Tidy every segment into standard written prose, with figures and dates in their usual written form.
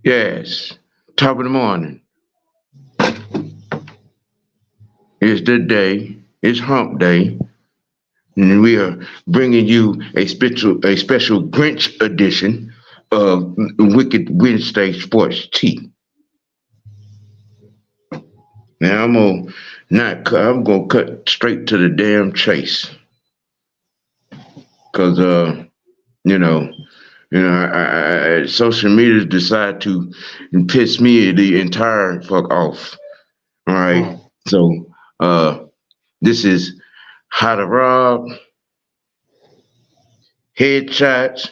Yes, top of the morning. It's the day. It's hump day. And we are bringing you a special Grinch edition of Wicked Wednesday Sports Tea. Now I'm gonna cut straight to the damn chase, cause you know social media decide to piss me the entire fuck off. All right, Mm. so this is how to rob, headshots,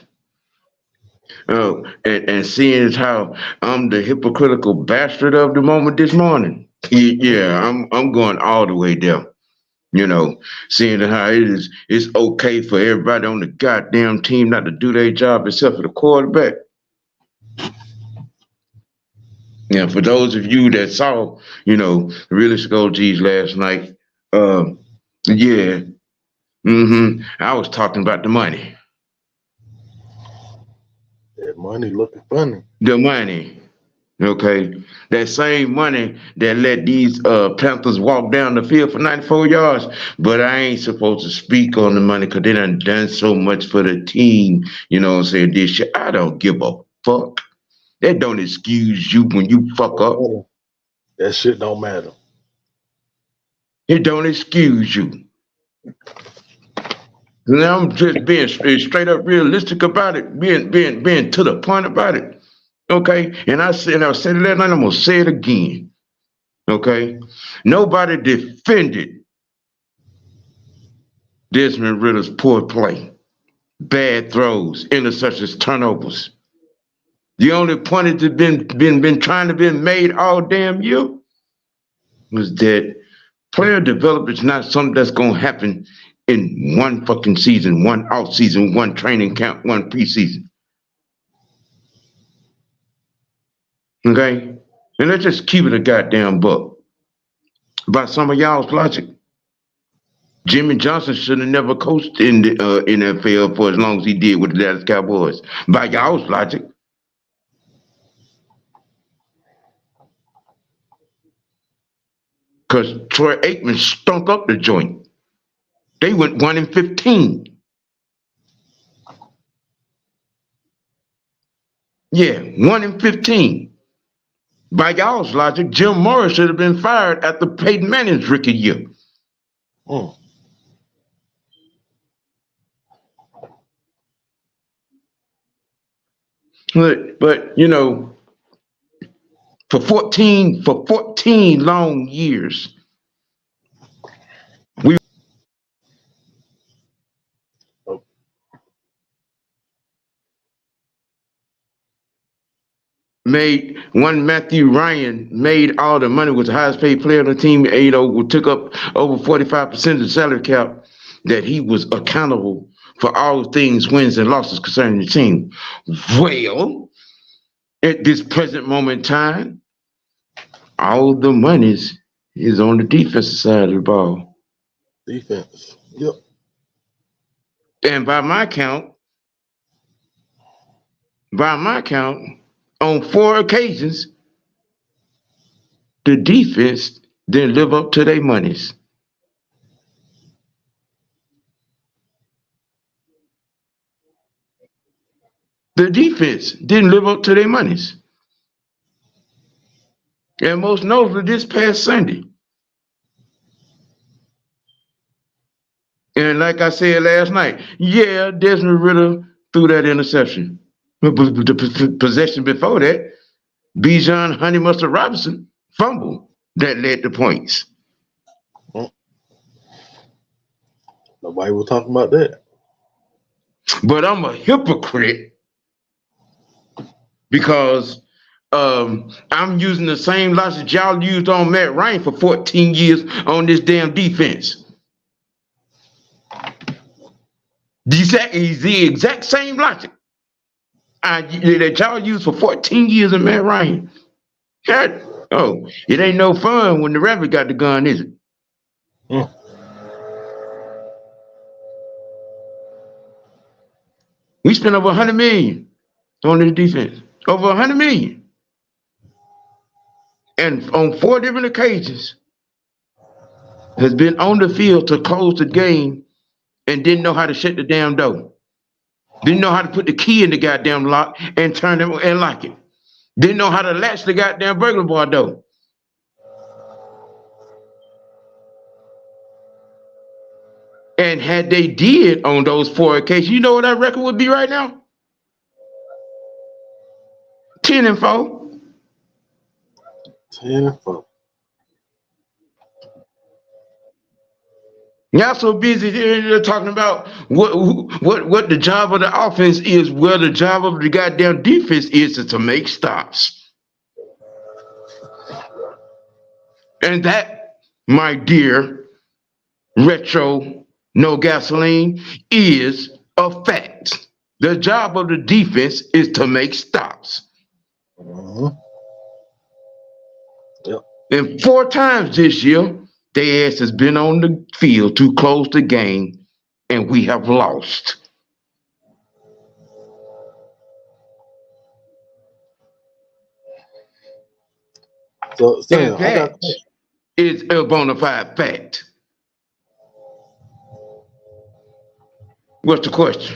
and seeing as how I'm the hypocritical bastard of the moment this morning. Yeah, I'm going all the way there. You know, seeing how it's okay for everybody on the goddamn team not to do their job except for the quarterback. Yeah, for those of you that saw, really Skull G's last night, um, yeah, I was talking about the money. That money looking funny. The money. Okay. That same money that let these Panthers walk down the field for 94 yards. But I ain't supposed to speak on the money because they done so much for the team. You know what I'm saying? This shit. I don't give a fuck. That don't excuse you when you fuck Don't up. matter. That shit don't matter. It don't excuse you. Now I'm just being straight up realistic about it, being to the point about it. Okay. And I said it last night, I'm gonna say it again. Okay. Nobody defended Desmond Ritter's poor play, bad throws, interceptions, turnovers. The only point that's been trying to be made all damn year was that player development is not something that's gonna happen in one fucking season, one off season, one training camp, one preseason. Okay? And let's just keep it a goddamn buck. By some of y'all's logic, Jimmy Johnson should have never coached in the NFL for as long as he did with the Dallas Cowboys. By y'all's logic, because Troy Aikman stunk up the joint. They went 1-15. Yeah, 1-15. By y'all's logic, Jim Morris should have been fired after Peyton Manning's rookie year. Mm. But for 14 long years, we Oh, made one Matthew Ryan made all the money, was the highest paid player on the team, took up over 45% of the salary cap, that he was accountable for all things wins and losses concerning the team. Well, at this present moment in time, all the monies is on the defensive side of the ball. defense. Yep. And by my count, on 4 occasions, the defense didn't live up to their monies. The defense didn't live up to their monies. And most notably this past Sunday. And like I said last night, yeah, Desmond Ritter threw that interception. But the possession before that, Bijan Honey Mustard Robinson fumbled that led to points. Mm. Nobody was talking about that. But I'm a hypocrite because I'm using the same logic y'all used on Matt Ryan for 14 years on this damn defense. The exact same logic that y'all used for 14 years of Matt Ryan. God, it ain't no fun when the rabbit got the gun, is it? Mm. We spent over 100 million on this defense. Over 100 million. and on 4 different occasions has been on the field to close the game and didn't know how to shut the damn door. Didn't know how to put the key in the goddamn lock and turn it and lock it. Didn't know how to latch the goddamn burglar bar door. And had they did on those 4 occasions, you know what that record would be right now? 10-4. 10-4. Y'all so busy talking about what the job of the offense is, where the job of the goddamn defense is to make stops. And that, my dear Retro No Gasoline, is a fact. The job of the defense is to make stops. Yep. And 4 times this year, their ass has been on the field to close the game, and we have lost. So, Sam, And that is a bona fide fact. What's the question?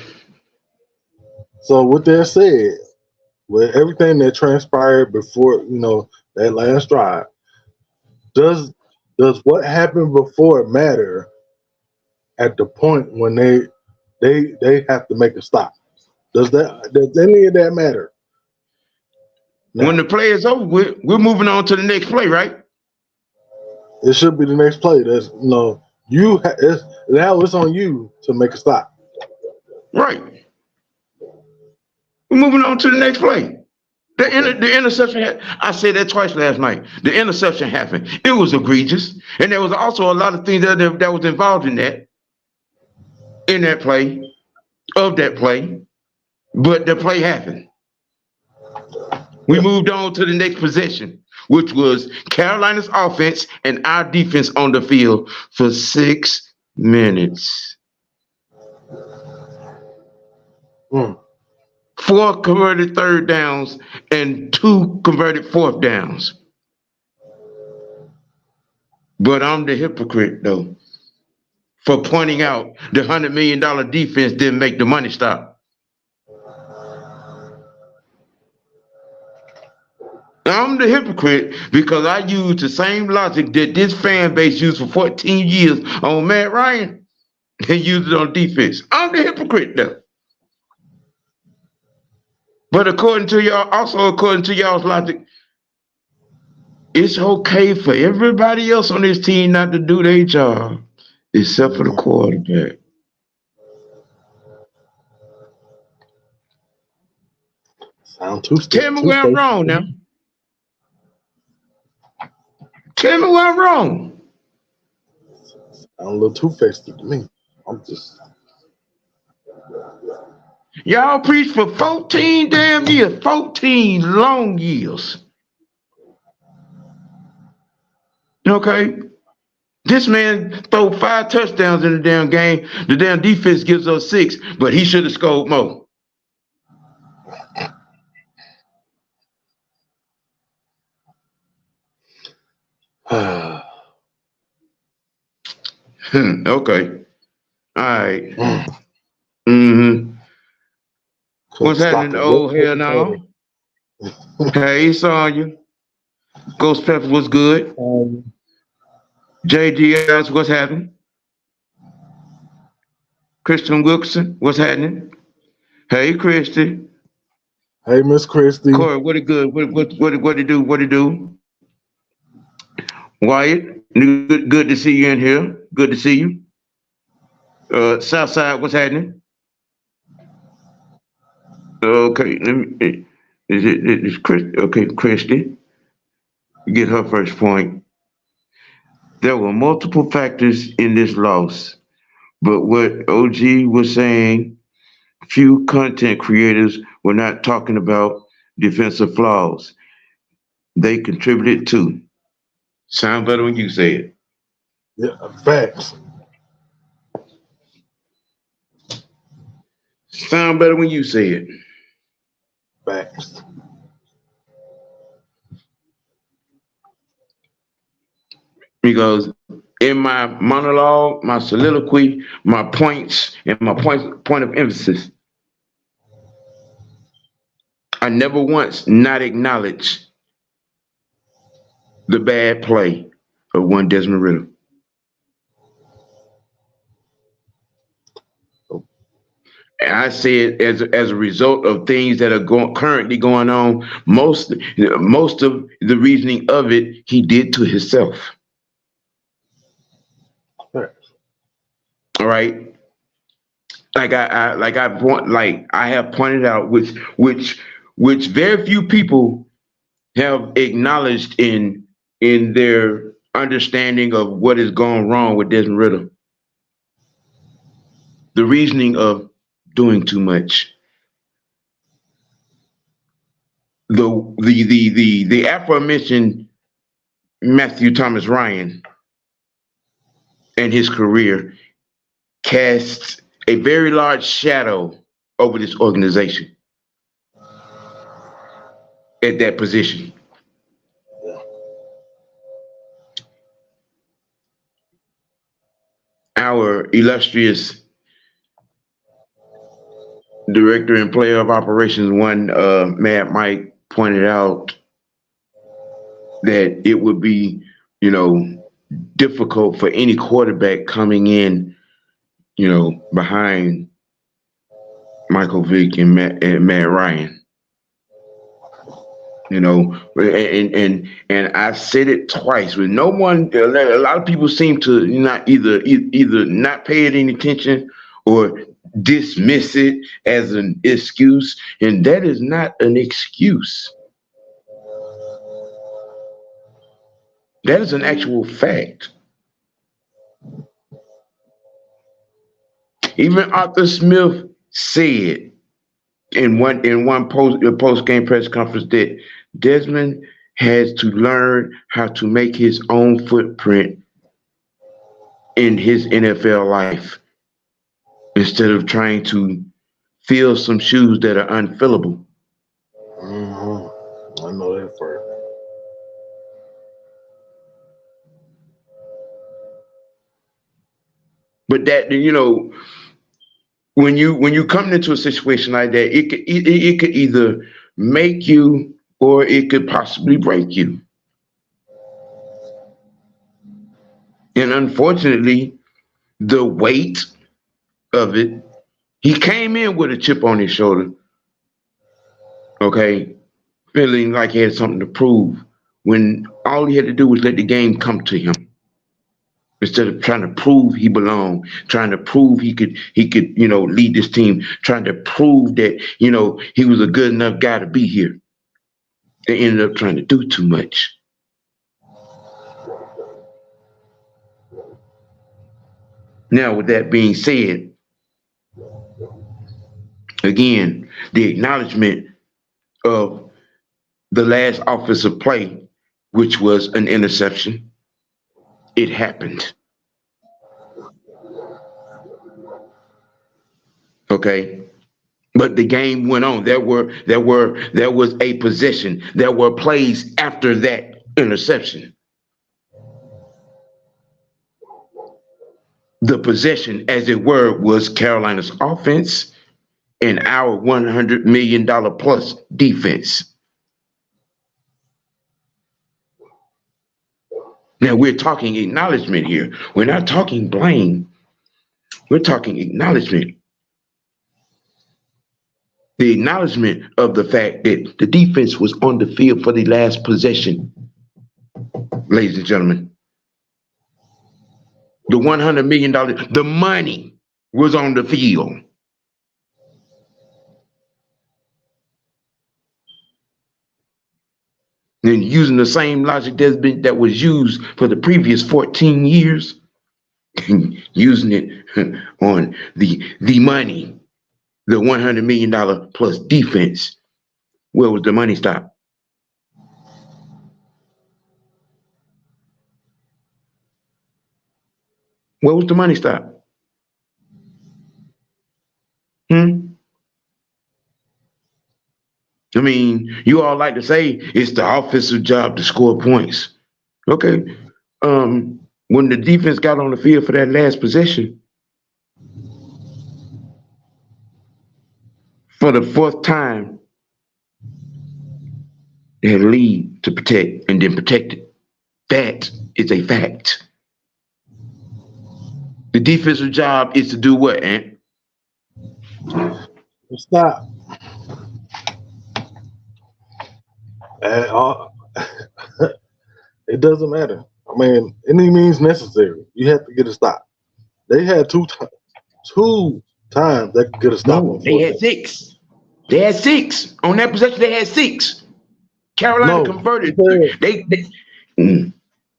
So with that said, with everything that transpired before, that last drive, does what happened before matter at the point when they have to make a stop? Does any of that matter? Now, When the play is over, we're moving on to the next play, right? it should be the next play. That's now it's on you to make a stop. Right. We're moving on to the next play. The interception, I said that twice last night. The interception happened. It was egregious. And there was also a lot of things that was involved in that play, of that play. But the play happened. We moved on to the next possession, which was Carolina's offense and our defense on the field for 6 minutes. 4 converted 3rd downs and 2 converted 4th downs. But I'm the hypocrite, though, for pointing out the $100 million defense didn't make the money stop. I'm the hypocrite because I used the same logic that this fan base used for 14 years on Matt Ryan and used it on defense. I'm the hypocrite, though. But according to y'all's logic, it's okay for everybody else on this team not to do their job, except for the quarterback. Tell me where I'm wrong now. Tell me where I'm wrong. I'm a little two-faced to me. I'm just... Y'all preached for 14 damn years, 14 long years. Okay? This man throw 5 touchdowns in the damn game. The damn defense gives us 6, but he should have scored more. Okay. All right. Mm-hmm. What's happening, old hell now? Hey, Sonya. Ghost Pepper was good. JDS, what's happening? Christian Wilkerson, what's happening? Hey, Christy. Hey, Miss Christy. Corey, what it good? What it do? What it do? Wyatt, good to see you in here. Good to see you. Southside, what's happening? Okay, let me. Is Christy? Okay, Christy. Get her first point. There were multiple factors in this loss, but what OG was saying, few content creators were not talking about defensive flaws. They contributed too. Sound better when you say it. Yeah, facts. Sound better when you say it. Facts. because in my monologue, my soliloquy, my points, and my point of emphasis, I never once not acknowledged the bad play of one Desmond Ritter. And I said, as a result of things that are currently going on, most of the reasoning of it he did to himself. All right, like I have pointed out, which very few people have acknowledged in their understanding of what has gone wrong with Desmond Ritter. The reasoning of doing too much. The aforementioned Matthew Thomas Ryan and his career casts a very large shadow over this organization at that position. Our illustrious director and player of operations one, Mad Mike, pointed out that it would be, difficult for any quarterback coming in, behind Michael Vick and Matt Ryan. And I said it twice. With no one, a lot of people seem to not either not pay it any attention or dismiss it as an excuse, and that is not an excuse. That is an actual fact. Even Arthur Smith said in one post game press conference that Desmond has to learn how to make his own footprint in his NFL life instead of trying to fill some shoes that are unfillable. I know that first. But that, when you come into a situation like that, it could either make you or it could possibly break you. And unfortunately, the weight of it, he came in with a chip on his shoulder, okay, feeling like he had something to prove when all he had to do was let the game come to him. Instead of trying to prove he belonged, trying to prove he could, lead this team, trying to prove that, he was a good enough guy to be here. They ended up trying to do too much. Now, with that being said, again, the acknowledgement of the last offensive play, which was an interception, it happened. Okay. But the game went on. There was a possession. There were plays after that interception. The possession, as it were, was Carolina's offense and our $100 million plus defense. Now we're talking acknowledgement here. We're not talking blame. We're talking acknowledgement. The acknowledgement of the fact that the defense was on the field for the last possession, ladies and gentlemen. The $100 million, the money was on the field. And using the same logic that was used for the previous 14 years, using it on the money, the $100 million plus defense, where was the money stop? Where was the money stop? I mean, you all like to say it's the offensive job to score points. Okay, when the defense got on the field for that last possession, for the fourth time, they had a lead to protect and then protect it. That is a fact. The defensive job is to do what, Ant? Stop. It doesn't matter. I mean, any means necessary. You have to get a stop. They had two times they could get a stop. No, they had six. They had six. On that possession, they had six. Carolina converted. They 2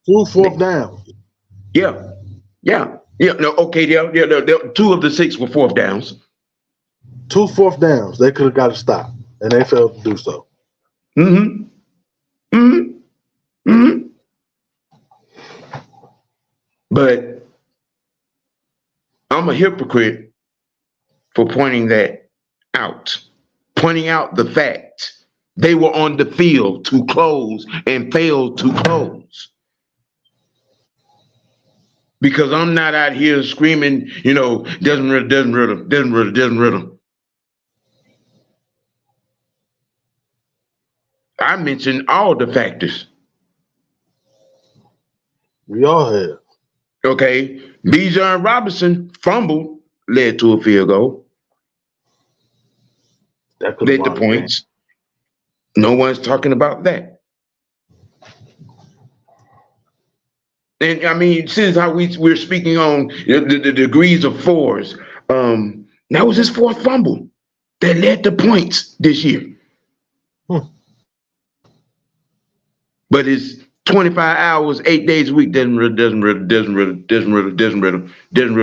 fourth downs. Yeah. No, okay, two of the six were fourth downs. 2 fourth downs. They could have got a stop, and they failed to do so. But I'm a hypocrite for pointing that out. Pointing out the fact they were on the field to close and failed to close. Because I'm not out here screaming, Desmond Ritter. I mentioned all the factors. We all have. Okay. Bijan Robinson fumbled, led to a field goal. That led the points. No one's talking about that. And I mean, since how we're speaking on the degrees of fours, that was his fourth fumble that led to points this year. But it's 25 hours, 8 days a week. Desmond Ritter,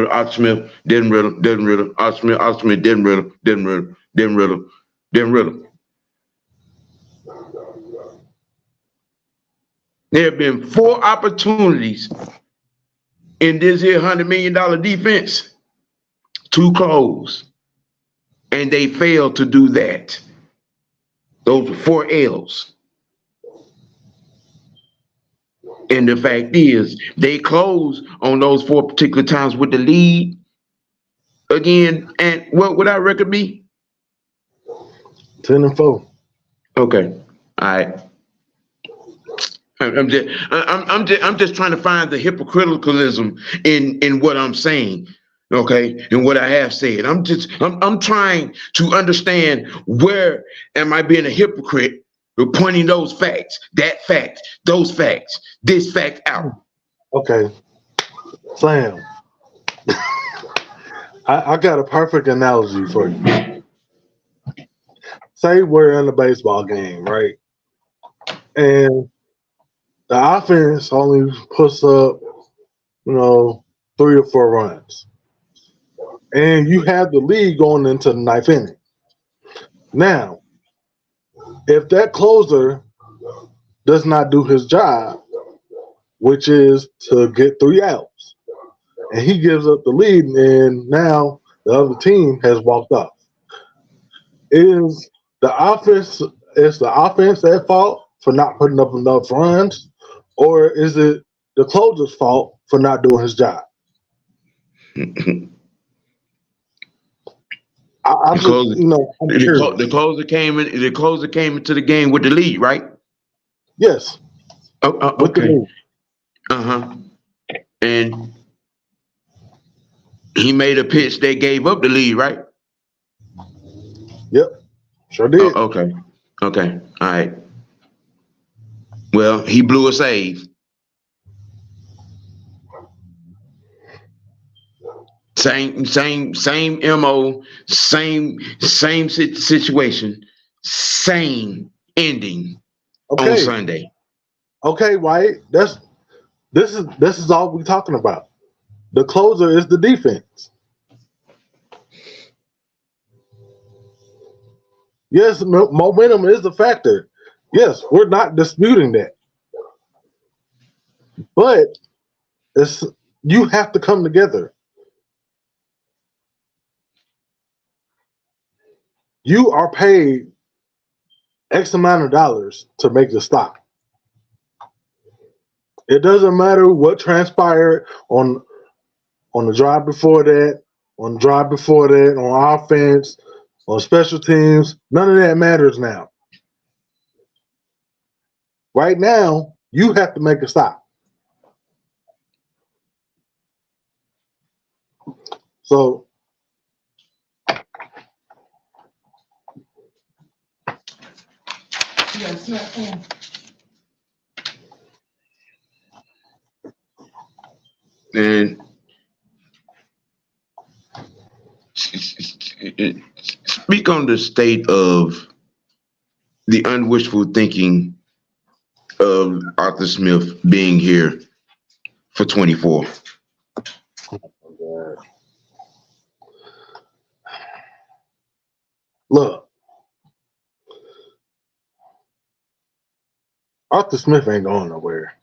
Arthur Smith, Arthur Smith, Desmond Ritter. There have been 4 opportunities in this here $100 million defense to close, and they failed to do that. Those were 4 L's. And the fact is, they closed on those 4 particular times with the lead. Again, and what would our record be? 10-4. Okay, all right. I'm just trying to find the hypocriticalism in what I'm saying, okay, and what I have said. I'm trying to understand where am I being a hypocrite for pointing those facts, that fact, those facts, this fact out. Okay, Sam, I got a perfect analogy for you. Say we're in a baseball game, right? And the offense only puts up, 3 or 4 runs. And you have the lead going into the 9th inning. Now, if that closer does not do his job, which is to get 3 outs, and he gives up the lead, and now the other team has walked off, is the offense at fault for not putting up enough runs? Or is it the closer's fault for not doing his job? The closer came into the game with the lead, right? Yes. Okay. And he made a pitch that gave up the lead, right? Yep. Sure did. Okay. All right. Well, he blew a save. Same MO, same situation, same ending on Sunday. Okay, White. This is all we're talking about. The closer is the defense. Yes, momentum is a factor. Yes, we're not disputing that. But you have to come together. You are paid X amount of dollars to make the stop. It doesn't matter what transpired on the drive before that, on offense, on special teams. None of that matters now. Right now, you have to make a stop. So and speak on the state of the unwishful thinking of Arthur Smith being here for 24. look, Arthur Smith ain't going nowhere.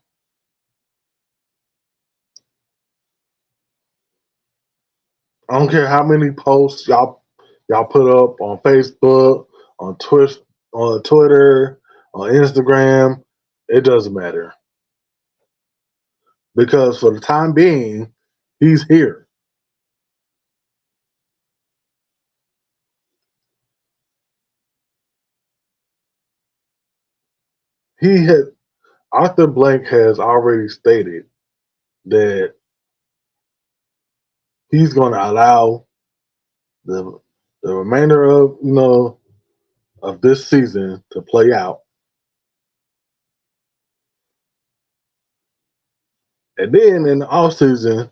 I don't care how many posts y'all put up on Facebook, on Twitter, on Instagram. It doesn't matter. Because for the time being, he's here. Arthur Blank has already stated that he's going to allow the remainder of this season to play out. And then in the off season,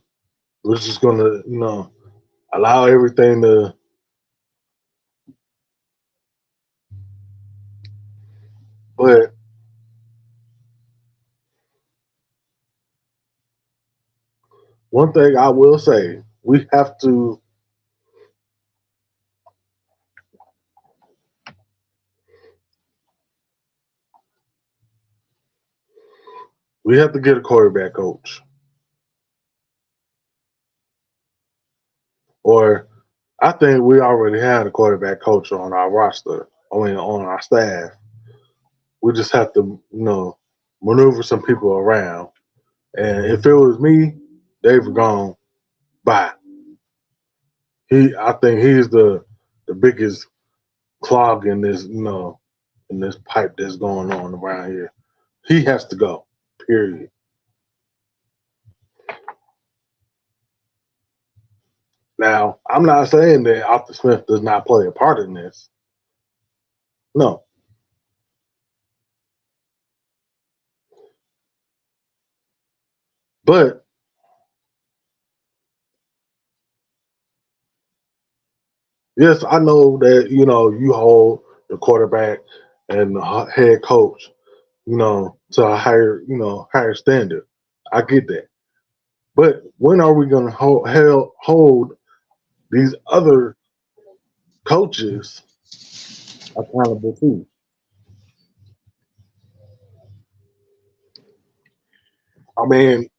we're just going to, allow everything to. But one thing I will say, we have to get a quarterback coach. Or I think we already had a quarterback coach on our roster, on our staff. We just have to, maneuver some people around. And if it was me, they've gone by. I think he's the biggest clog in this, in this pipe that's going on around here. He has to go. Period. Now, I'm not saying that Arthur Smith does not play a part in this. No. But yes, I know that, you hold the quarterback and the head coach, to a higher standard. I get that. But when are we going to hold these other coaches accountable too? I mean,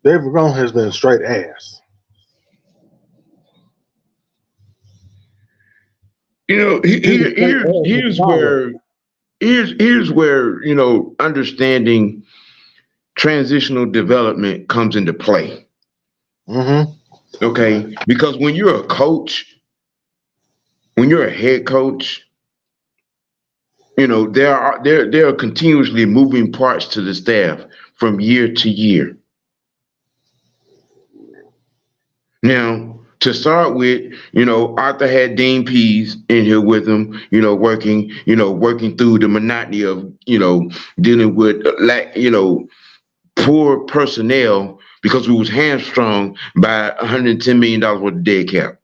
Dave Ragone has been straight ass. Here's where understanding transitional development comes into play. Mm-hmm. Okay, because when you're a coach, when you're a head coach, there are continuously moving parts to the staff from year to year. Now, to start with, Arthur had Dean Pease in here with him, working through the monotony of, dealing with poor personnel because we was hamstrung by $110 million worth of dead cap.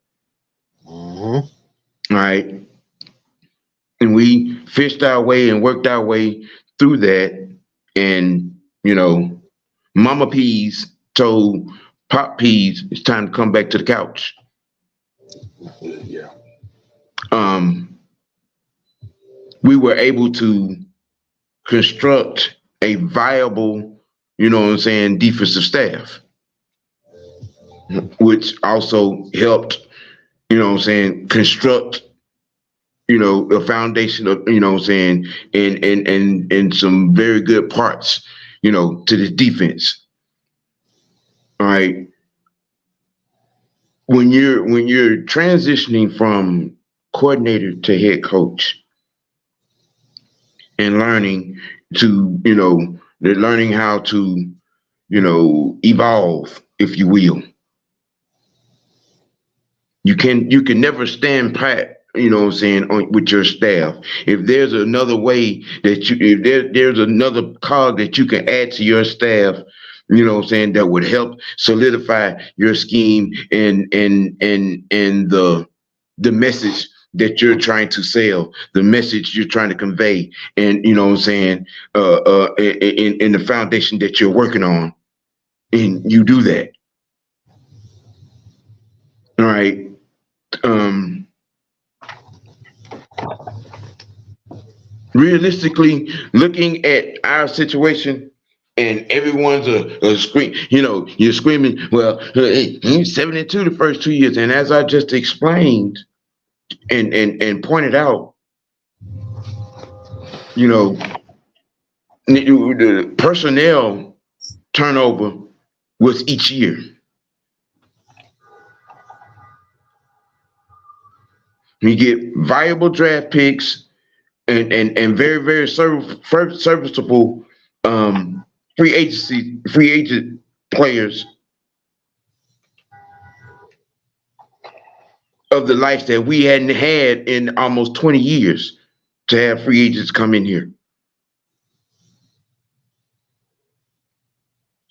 Mm-hmm. All right. And we fished our way and worked our way through that. And, Mama Pease told Pop Pease it's time to come back to the couch. Yeah. We were able to construct a viable, defensive staff, which also helped, construct, a foundation of, what I'm saying, and some very good parts, to the defense. All right. When you're transitioning from coordinator to head coach and learning to, they're learning how to, evolve, if you will. You can never stand pat, what I'm saying, with your staff. If there's another way that there's another cog that you can add to your staff, what I'm saying, that would help solidify your scheme and the message that you're trying to sell, the message you're trying to convey, and what I'm saying, in the foundation that you're working on, and you do that. All right. Realistically, looking at our situation, and everyone's a scream, you're screaming, well, hey, he's 72 the first 2 years. And as I just explained and pointed out, the personnel turnover was each year. You get viable draft picks and very, very serviceable free agent players of the likes that we hadn't had in almost 20 years to have free agents come in here.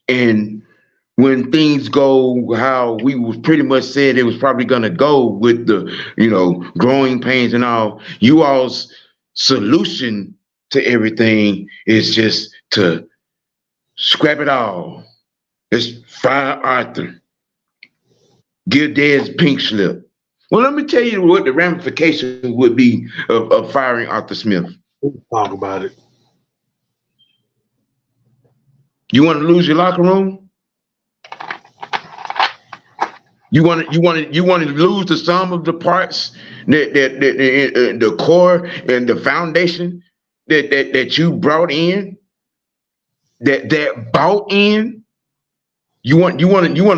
And when things go how we was pretty much said it was probably going to go with the, growing pains and all, you all's solution to everything is just to scrap it all. Let's fire Arthur. Give Dez pink slip. Well, let me tell you what the ramifications would be of firing Arthur Smith. We'll talk about it. You want to lose your locker room? You want to lose the sum of the parts, the core and the foundation that you brought in, that bought in. You want to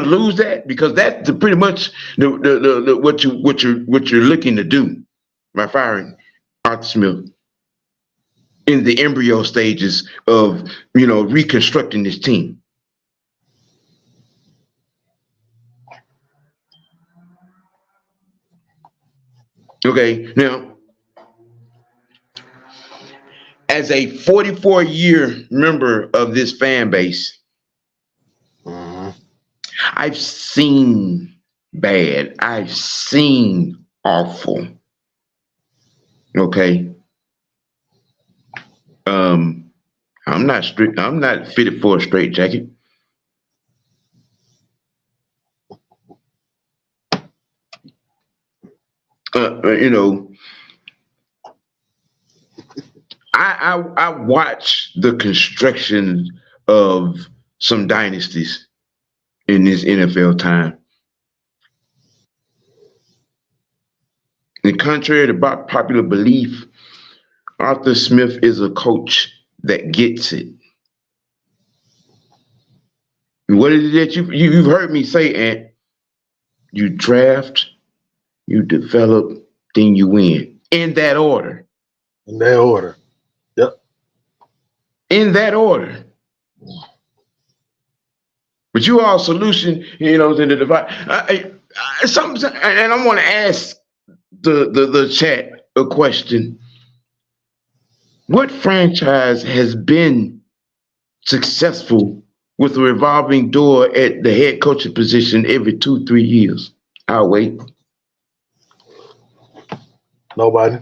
lose that, because that's pretty much the what you're looking to do by firing Arthur Smith in the embryo stages of reconstructing this team. Okay, now, as a 44-year member of this fan base, I've seen bad. I've seen awful. Okay. I'm not strict. I'm not fitted for a straight jacket. I watch the construction of some dynasties in this NFL time. And contrary to popular belief, Arthur Smith is a coach that gets it. What is it that you've heard me say, Ant? You draft, you develop, then you win. In that order. In that order. Yep. In that order. But you all solution, in the divide. Something, and I want to ask the chat a question. What franchise has been successful with a revolving door at the head coaching position every 2-3 years? I'll wait. Nobody.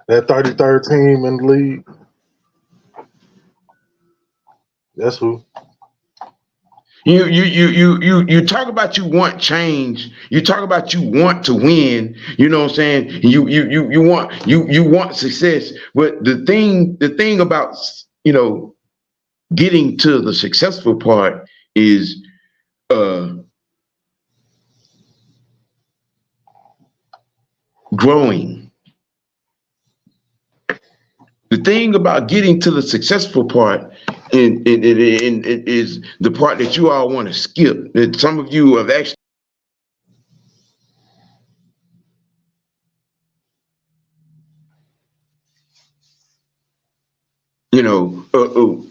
That 33rd team in the league. That's who. You talk about you want change. You talk about you want to win. You know what I'm saying? You want success. But the thing about getting to the successful part is growing. thing about getting to the successful part and is the part that you all want to skip. That some of you have actually, you know,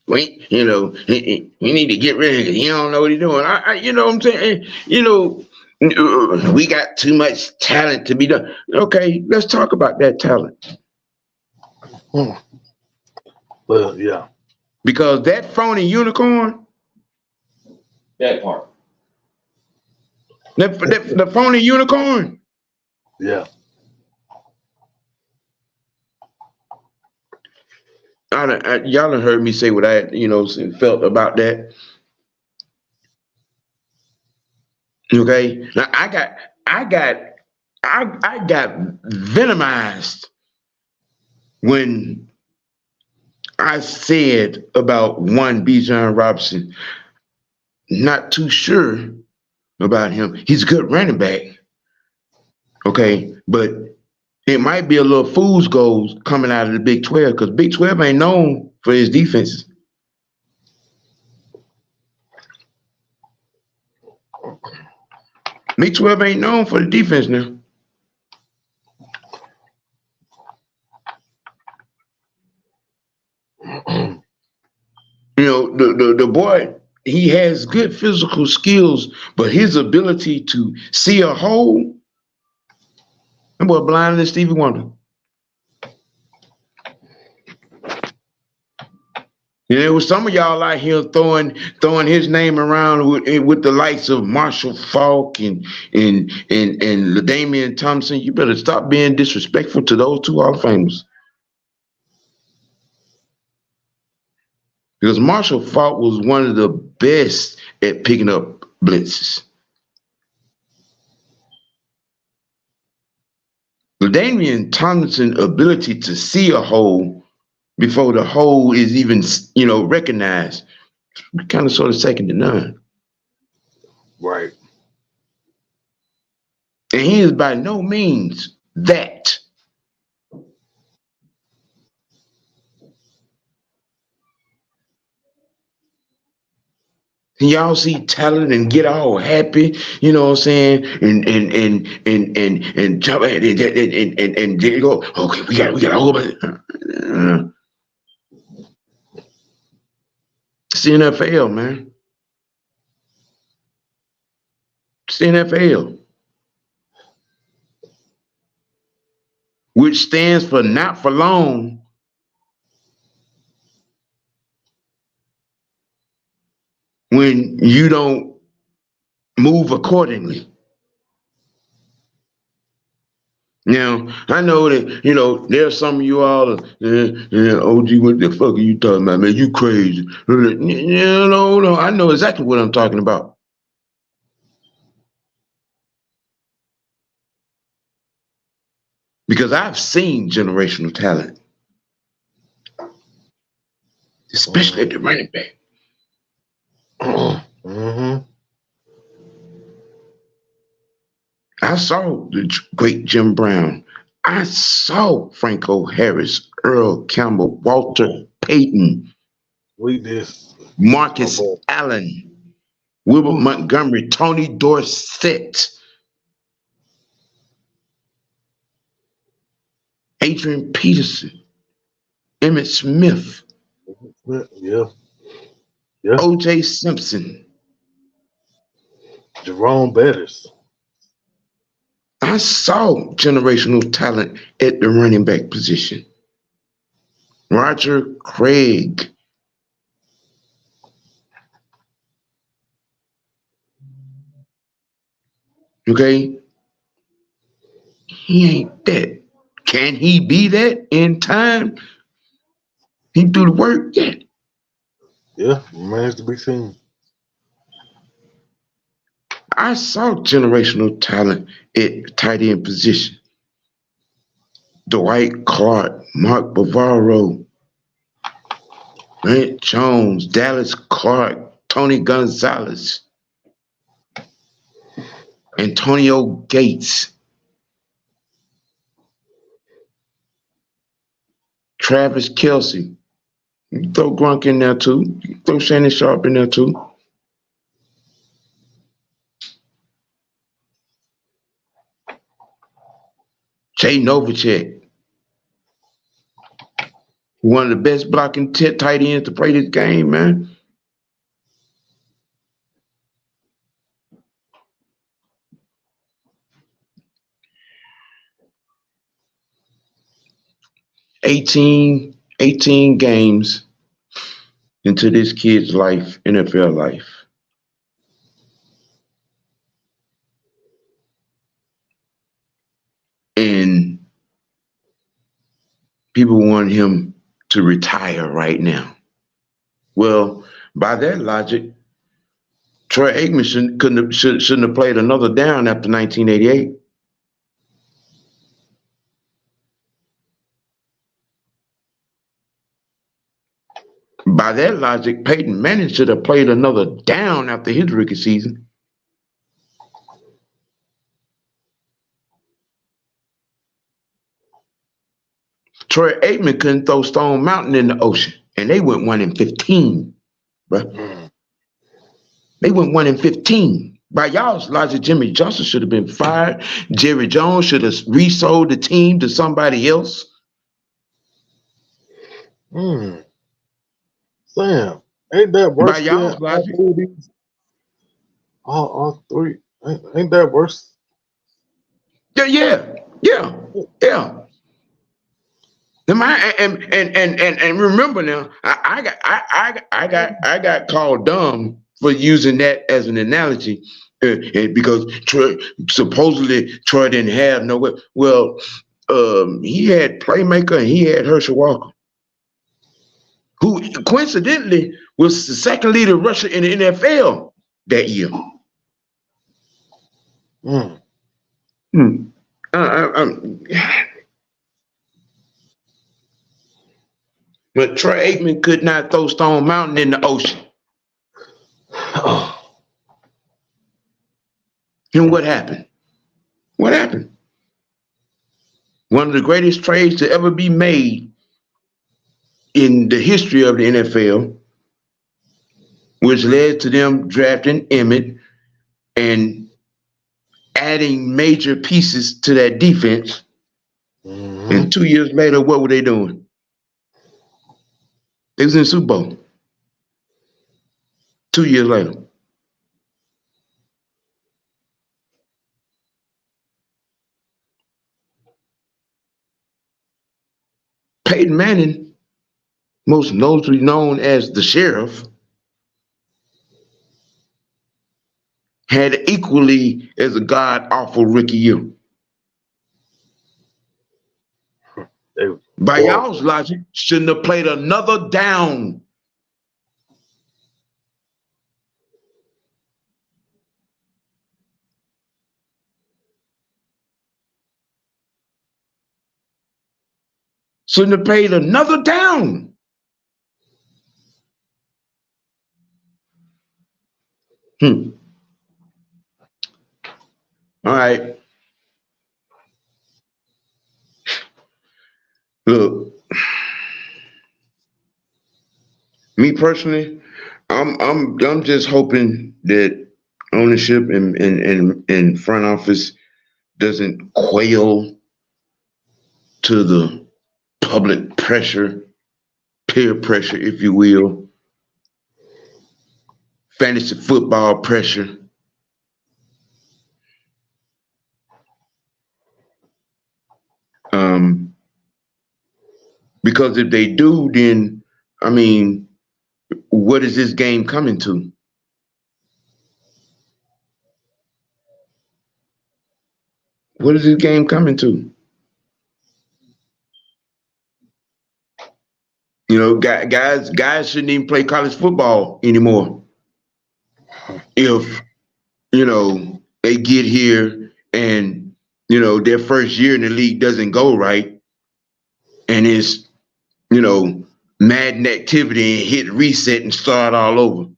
wait, you know, we need to get rid of it. He don't know what he's doing. You know what I'm saying? You know, we got too much talent to be done. Okay, let's talk about that talent. Well, yeah. Because that phony unicorn, That part. the phony unicorn, Yeah. y'all done heard me say what I, felt about that. Okay, now I got venomized when I said about one Bijan Robinson. Not too sure about him. He's a good running back. Okay, but it might be a little fool's gold coming out of the Big 12 because Big 12 ain't known for his defenses. Big 12 ain't known for the defense now. You know, the boy, he has good physical skills, but his ability to see a hole, that boy blinder than Stevie Wonder. You know, there was some of y'all out here throwing his name around with the likes of Marshall Faulk and LaDainian Thompson. You better stop being disrespectful to those two Hall of Famers. Because Marshall Faulk was one of the best at picking up blitzes. LaDainian Thompson's ability to see a hole before the hole is even, recognized, kind of sort of second to none. Right. And he is by no means that. And y'all see talent and get all happy, you know what I'm saying, and jump and they go, okay, we got a whole bunch. It's the NFL, man. It's the NFL. Which stands for not for long. When you don't move accordingly. Now, I know that, there's some of you all, OG, what the fuck are you talking about, man? You crazy. No, I know exactly what I'm talking about. Because I've seen generational talent, especially at the running back. Mm-hmm. I saw the great Jim Brown. I saw Franco Harris, Earl Campbell, Walter Payton, Marcus Allen, Wilbert Montgomery, Tony Dorsett, Adrian Peterson, Emmitt Smith, Yeah. O.J. Simpson, Jerome Bettis. I saw generational talent at the running back position. Roger Craig. Okay? He ain't that. Can he be that in time? He do the work yet. Yeah, remains to be seen. I saw generational talent at tight end position. Dwight Clark, Mark Bavaro, Brent Jones, Dallas Clark, Tony Gonzalez, Antonio Gates, Travis Kelsey. You can throw Gronk in there too. You can throw Shannon Sharp in there too. Jay Novacek. One of the best blocking tight ends to play this game, man. Eighteen games into this kid's life, NFL life. And people want him to retire right now. Well, by that logic, Troy Aikman shouldn't have played another down after 1988. By that logic, Peyton Manning should have played another down after his rookie season. Troy Aikman couldn't throw Stone Mountain in the ocean, and they went 1-15, bro. They went 1-15. By y'all's logic, Jimmy Johnson should have been fired. Jerry Jones should have resold the team to somebody else. Sam, ain't that worse? By y'all's logic, all three, ain't that worse? yeah. And remember now, I got called dumb for using that as an analogy, because supposedly Troy didn't have no way. Well, he had playmaker and he had Herschel Walker, who coincidentally was the second leading rusher in the NFL that year. But Troy Aikman could not throw Stone Mountain in the ocean. And what happened? What happened? One of the greatest trades to ever be made in the history of the NFL, which led to them drafting Emmett and adding major pieces to that defense. And 2 years later, what were they doing? They was in the Super Bowl 2 years later. Peyton Manning, most notably known as the Sheriff, had equally as a god-awful rookie year. By y'all's logic, shouldn't have played another down. Shouldn't have played another down. All right. Look, me personally, I'm just hoping that ownership and front office doesn't quail to the public pressure, peer pressure, if you will, fantasy football pressure. Because if they do, then, I mean, what is this game coming to? What is this game coming to? You know, guys shouldn't even play college football anymore. If, you know, they get here and, you know, their first year in the league doesn't go right, and it's, you know, Madden activity and hit reset and start all over.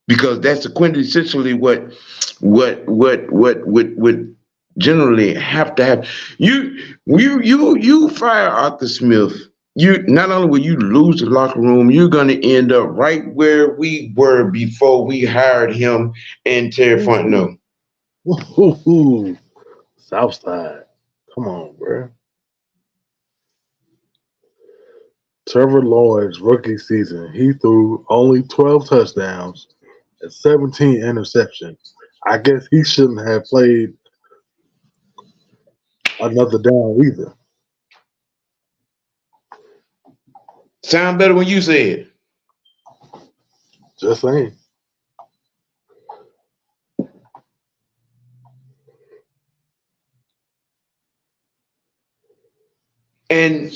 because that's quintessentially what would generally have to happen. You fire Arthur Smith. You not only will you lose the locker room, you're gonna end up right where we were before we hired him and Terry Fontenot. Ooh, Southside. Come on, bro. Trevor Lawrence rookie season, he threw only 12 touchdowns and 17 interceptions. I guess he shouldn't have played another down either. Sound better when you say it. Just saying. And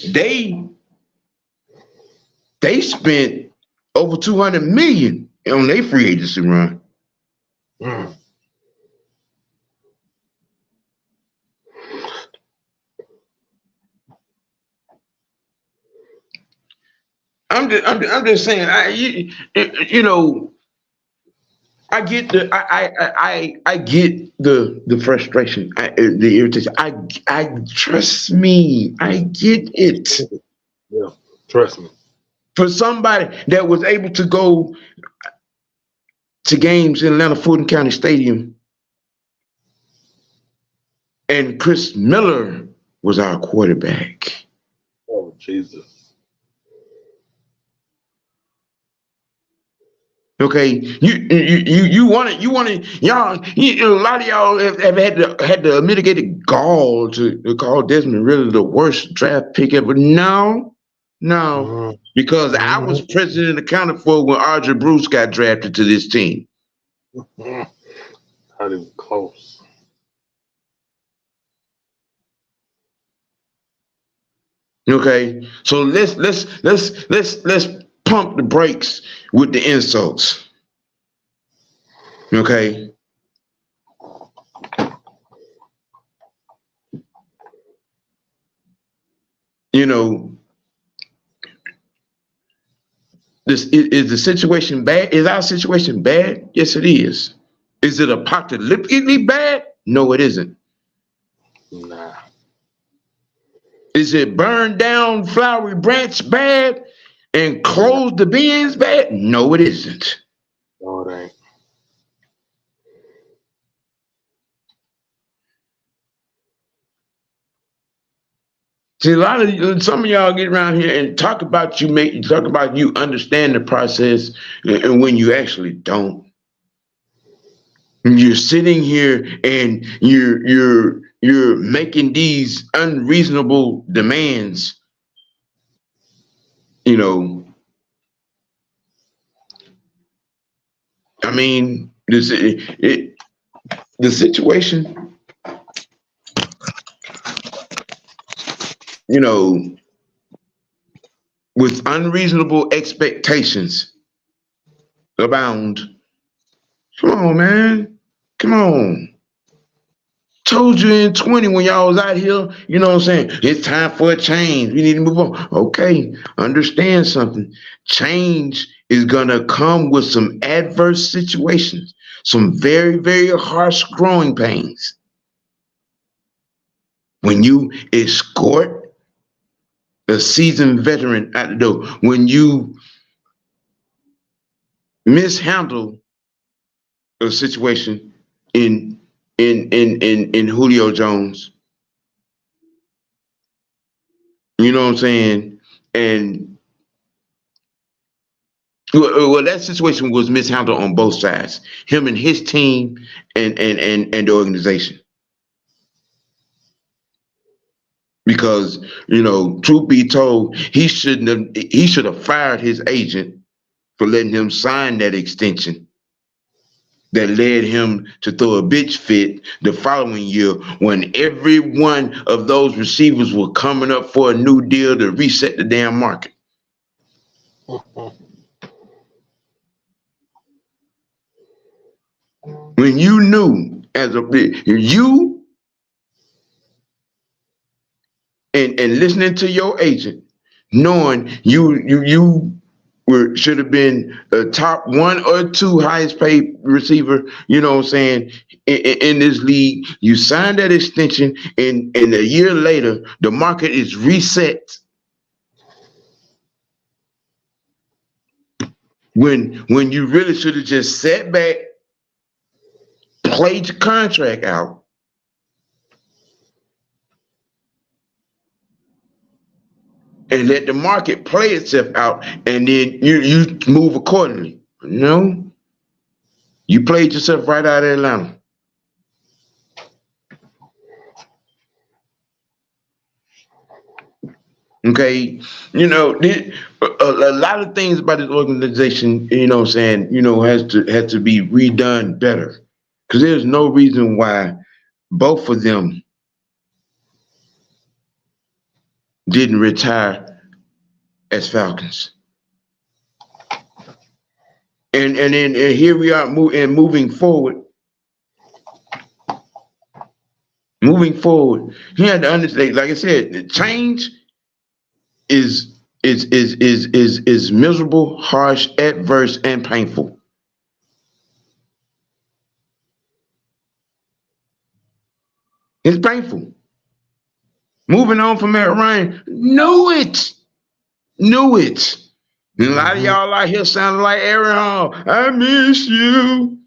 they spent over 200 million on their free agency run. Mm. I'm just saying. You know, I get I get the frustration, the irritation. I trust me. I get it. Yeah, trust me. For somebody that was able to go to games in Atlanta Fulton County Stadium, and Chris Miller was our quarterback. Oh, Jesus. Okay, you want it, y'all. A lot of y'all have had the mitigated gall to call Desmond really the worst draft pick ever. No, because I was president accounted for when Audrey Bruce got drafted to this team. Not even close. Okay, so let's pump the brakes with the insults. Okay. You know, this is the situation bad? Is our situation bad? Yes, it is. Is it apocalyptically bad? No, it isn't. Nah. Is it burn down Flowery Branch bad and close the bins bad? No, it isn't. No, it ain't. See, some of y'all get around here and talk about you understand the process, and when you actually don't. You're sitting here and you're making these unreasonable demands. You know, I mean, the situation, you know, with unreasonable expectations abound. Come on, man. Come on. Told you in 20 when y'all was out here, you know what I'm saying? It's time for a change. We need to move on. Okay, understand something. Change is going to come with some adverse situations, some very, very harsh growing pains. When you escort a seasoned veteran out the door, when you mishandle a situation in Julio Jones. You know what I'm saying? And well, that situation was mishandled on both sides. Him and his team and the organization. Because, you know, truth be told, he should have fired his agent for letting him sign that extension that led him to throw a bitch fit the following year when every one of those receivers were coming up for a new deal to reset the damn market. When you knew you and listening to your agent, knowing you should have been a top 1 or 2 highest paid receiver, you know what I'm saying, in this league. You signed that extension, and a year later, the market is reset. When you really should have just sat back, played your contract out, and let the market play itself out, and then you move accordingly. No, you played yourself right out of Atlanta. Okay, you know, a lot of things about this organization, you know what I'm saying, you know, has to be redone better. Because there's no reason why both of them didn't retire as Falcons. And then here we are moving forward. Moving forward, you had to understand, like I said, the change is miserable, harsh, adverse, and painful. It's painful. Moving on from Matt Ryan, knew it. And a lot of y'all out here sounding like Aaron Hall. I miss you.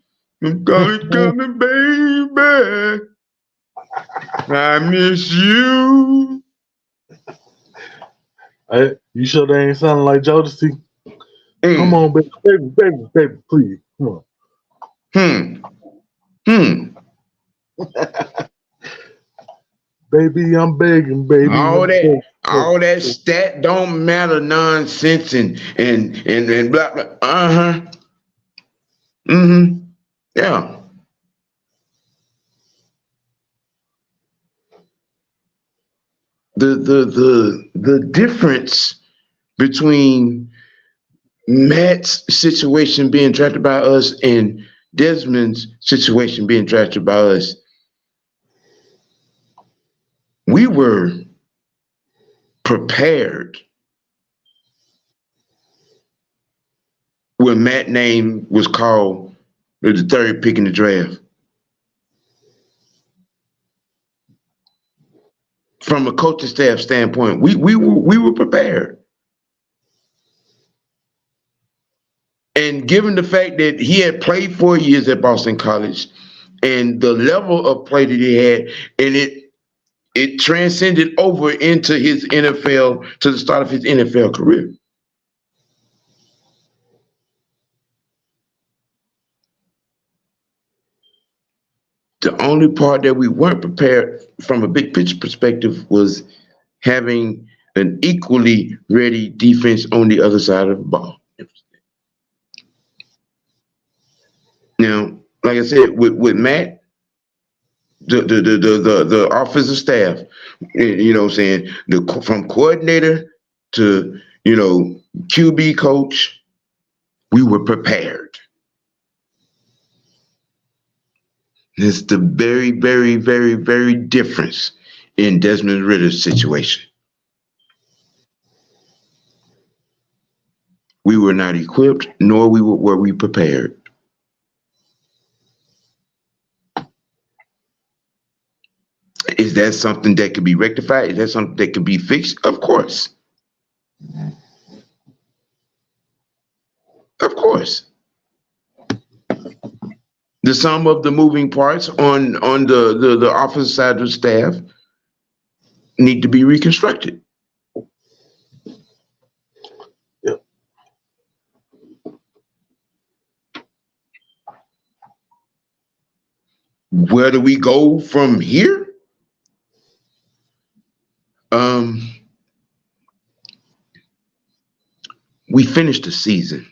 I'm coming, baby. I miss you. Hey, you sure they ain't sounding like Jodeci? Come on, baby, please. Come on. Baby, I'm begging, baby. All that stat don't matter nonsense and blah blah. Yeah. The difference between Matt's situation being drafted by us and Desmond's situation being drafted by us, we were prepared when Matt's name was called the 3rd pick in the draft. From a coaching staff standpoint, we were prepared. And given the fact that he had played 4 years at Boston College and the level of play that he had, and it transcended over into his NFL, to the start of his NFL career. The only part that we weren't prepared from a big picture perspective was having an equally ready defense on the other side of the ball. Now, like I said, with Matt, the offensive staff, you know what I'm saying, from coordinator to, you know, QB coach, we were prepared. It's the very, very, very, very difference in Desmond Ridder's situation. We were not equipped, nor were we prepared. Is that something that could be rectified? Is that something that could be fixed? Of course. Of course. The sum of the moving parts on the offensive side of the staff need to be reconstructed. Yep. Where do we go from here? We finished the season.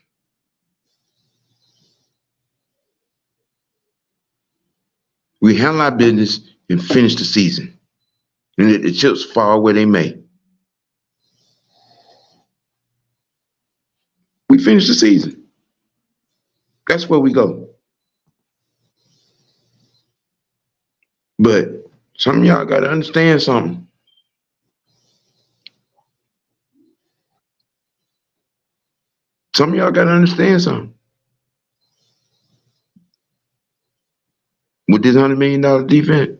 We handle our business and finish the season. And let the chips fall where they may. We finish the season. That's where we go. But some of y'all got to understand something. Some of y'all got to understand something. With this $100 million defense,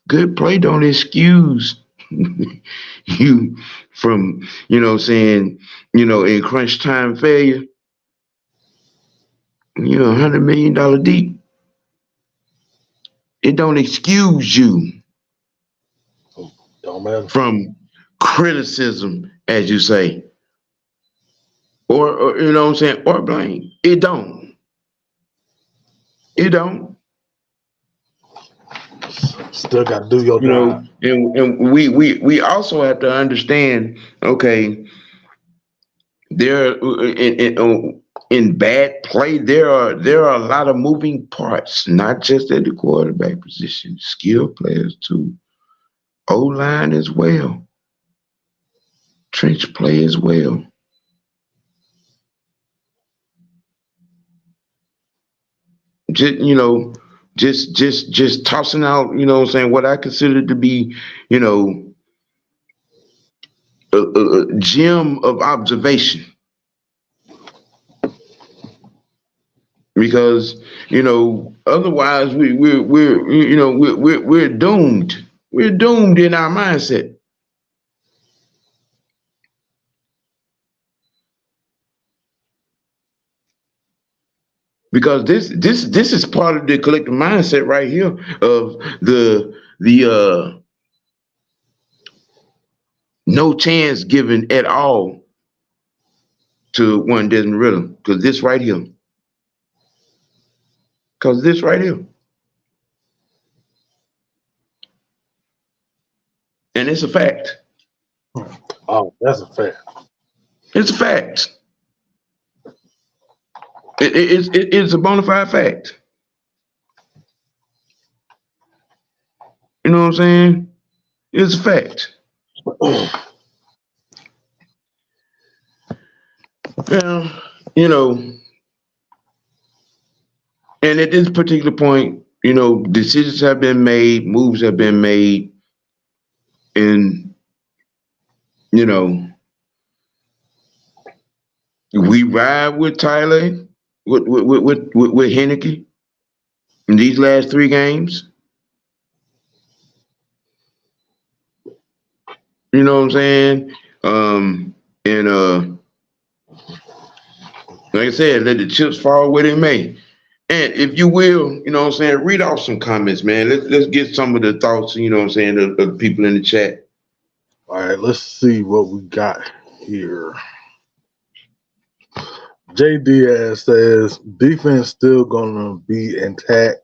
good play don't excuse you from, saying, in crunch time failure. You're $100 million deep. It don't excuse you Don't matter. from criticism, as you say, or or blame. It don't. It don't. Still got to do your job. And we also have to understand. Okay, there in bad play, there are a lot of moving parts, not just at the quarterback position, skill players too, O-line as well, trench play as well. Just tossing out, what I consider to be, a gem of observation. Because otherwise we're doomed. We're doomed in our mindset. Because this is part of the collective mindset right here of the no chance given at all to one Desmond Ritter. Because this right here. And it's a fact. Oh, that's a fact. It's a fact. It's a bona fide fact. You know what I'm saying? It's a fact. Well, and at this particular point, decisions have been made, moves have been made, and we ride with Tyler, with Heinicke in these last 3 games. You know what I'm saying? And like I said, let the chips fall where they may. And if you will, read off some comments, man. Let's get some of the thoughts, of the people in the chat. All right, let's see what we got here. J. Diaz says defense still gonna be intact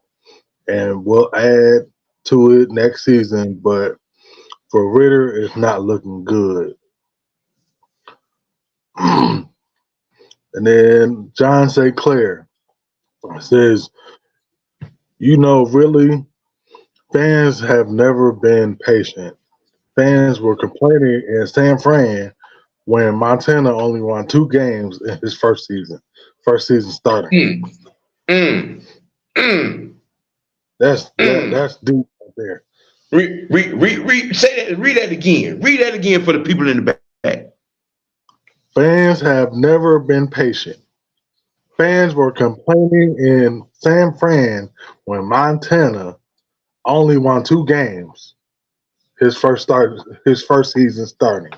and we'll add to it next season, but for Ritter, it's not looking good. And then John St. Clair says, really, fans have never been patient. Fans were complaining in San Fran when Montana only won 2 games in his first season starting. That's deep right there. Say that. Read that again. Read that again for the people in the back. Fans have never been patient. Fans were complaining in San Fran when Montana only won 2 games his first season starting.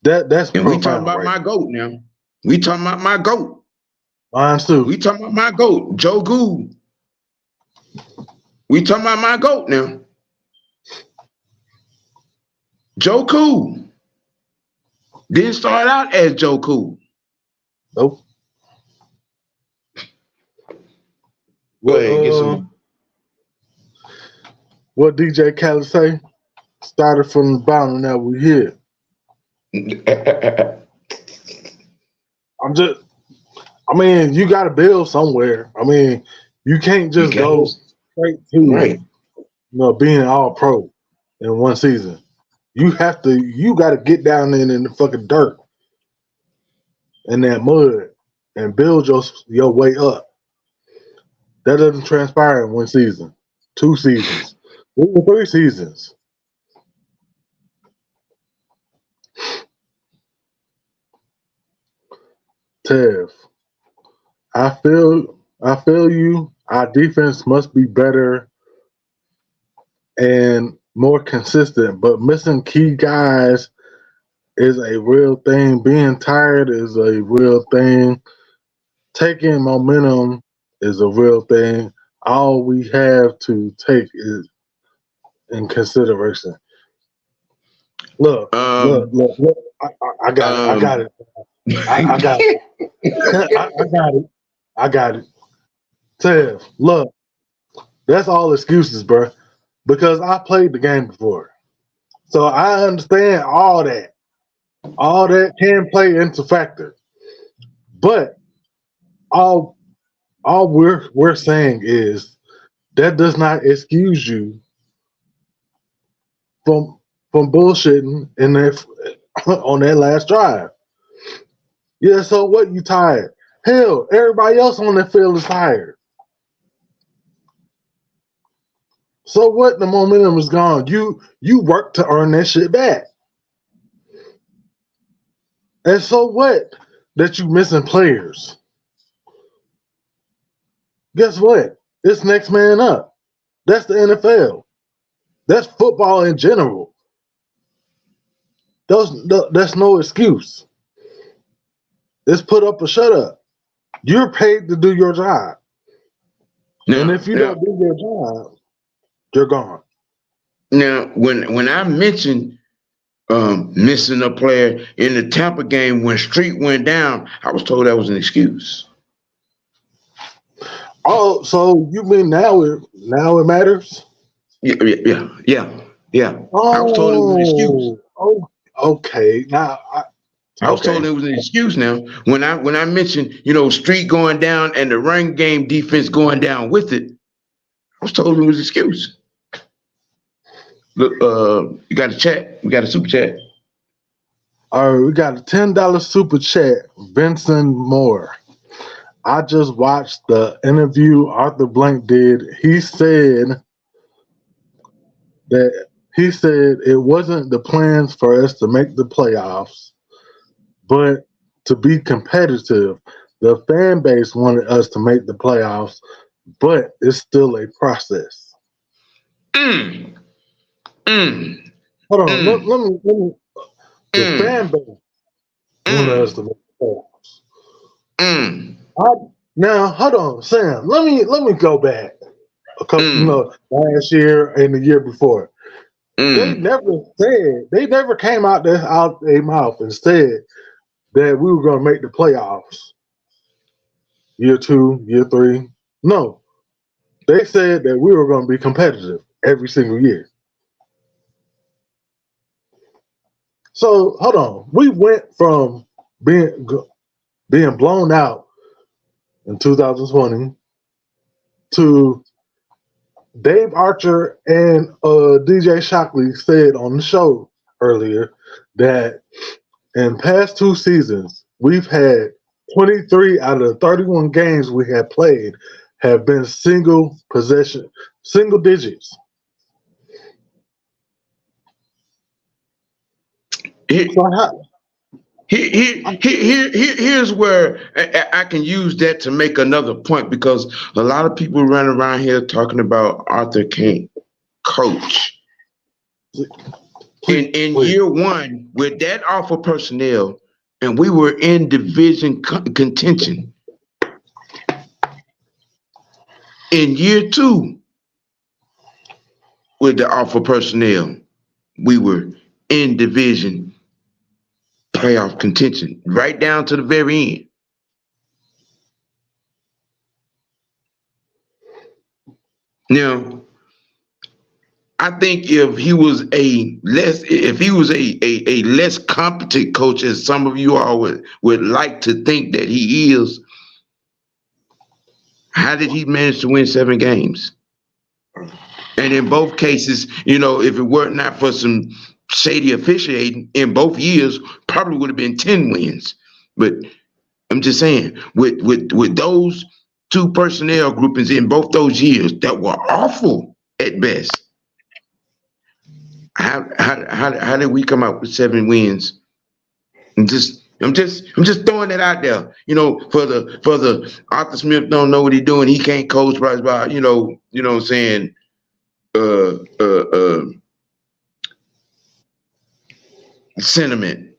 That's and we talking about my GOAT now. We talking about my GOAT. Mine too. We talking about my GOAT, Joe Gould. We talking about my GOAT now. Joe Cool didn't start out as Joe Cool. Nope. Go ahead, get some. What DJ Khaled say? Started from the bottom, now we here. You got to build somewhere. You can't just go straight to being all pro in one season. You got to get down there in the fucking dirt and that mud and build your way up. That doesn't transpire in one season, 2 seasons, even 3 seasons. Tev, I feel you. Our defense must be better and more consistent, but missing key guys is a real thing. Being tired is a real thing. Taking momentum is a real thing. All we have to take is in consideration. Look. I got it. I got it. I got it. I got it. I got it. Tev, look, that's all excuses, bro. Because I played the game before. So I understand all that. All that can play into factor. But all we're saying is that does not excuse you from bullshitting in that on that last drive. Yeah, so what, you tired? Hell, everybody else on the field is tired. So what? The momentum is gone. You work to earn that shit back. And so what that you missing players? Guess what? It's next man up. That's the NFL. That's football in general. That's no excuse. It's put up or shut up. You're paid to do your job. And if you don't do your job, you're gone. Now, when I mentioned missing a player in the Tampa game when Street went down, I was told that was an excuse. Oh, so you mean now it matters? Yeah. I was told it was an excuse. Oh, okay. Now I was told it was an excuse. Now, when I mentioned, Street going down and the run game defense going down with it, I was told it was an excuse. Look, you got a chat. We got a super chat. All right, we got a $10 super chat. Vincent Moore. I just watched the interview Arthur Blank did. He said it wasn't the plans for us to make the playoffs, but to be competitive. The fan base wanted us to make the playoffs, but it's still a process. Hold on, let me. The fan base wanted us to make the playoffs. Now, hold on, Sam. Let me go back a couple, last year and the year before. They never came out their mouth and said that we were going to make the playoffs. Year 2, year 3. No, they said that we were going to be competitive every single year. So hold on, we went from being blown out in 2020 to Dave Archer and DJ Shockley said on the show earlier that in past 2 seasons, we've had 23 out of the 31 games we have played have been single digits. Here's where I can use that to make another point, because a lot of people run around here talking about Arthur King, coach. In year 1, with that offer personnel, and we were in division contention. In year 2, with the offer personnel, we were in division playoff contention, right down to the very end. Now, I think if he was a less competent coach, as some of you all would like to think that he is, how did he manage to win 7 games? And in both cases, if it were not for some shady officiating in both years, probably would have been 10 wins. But I'm just saying, with those 2 personnel groupings in both those years that were awful at best, how did we come out with 7 wins? And just I'm just throwing that out there. For the Arthur Smith don't know what he's doing. He can't coach. Blah blah. What I'm saying. Sentiment.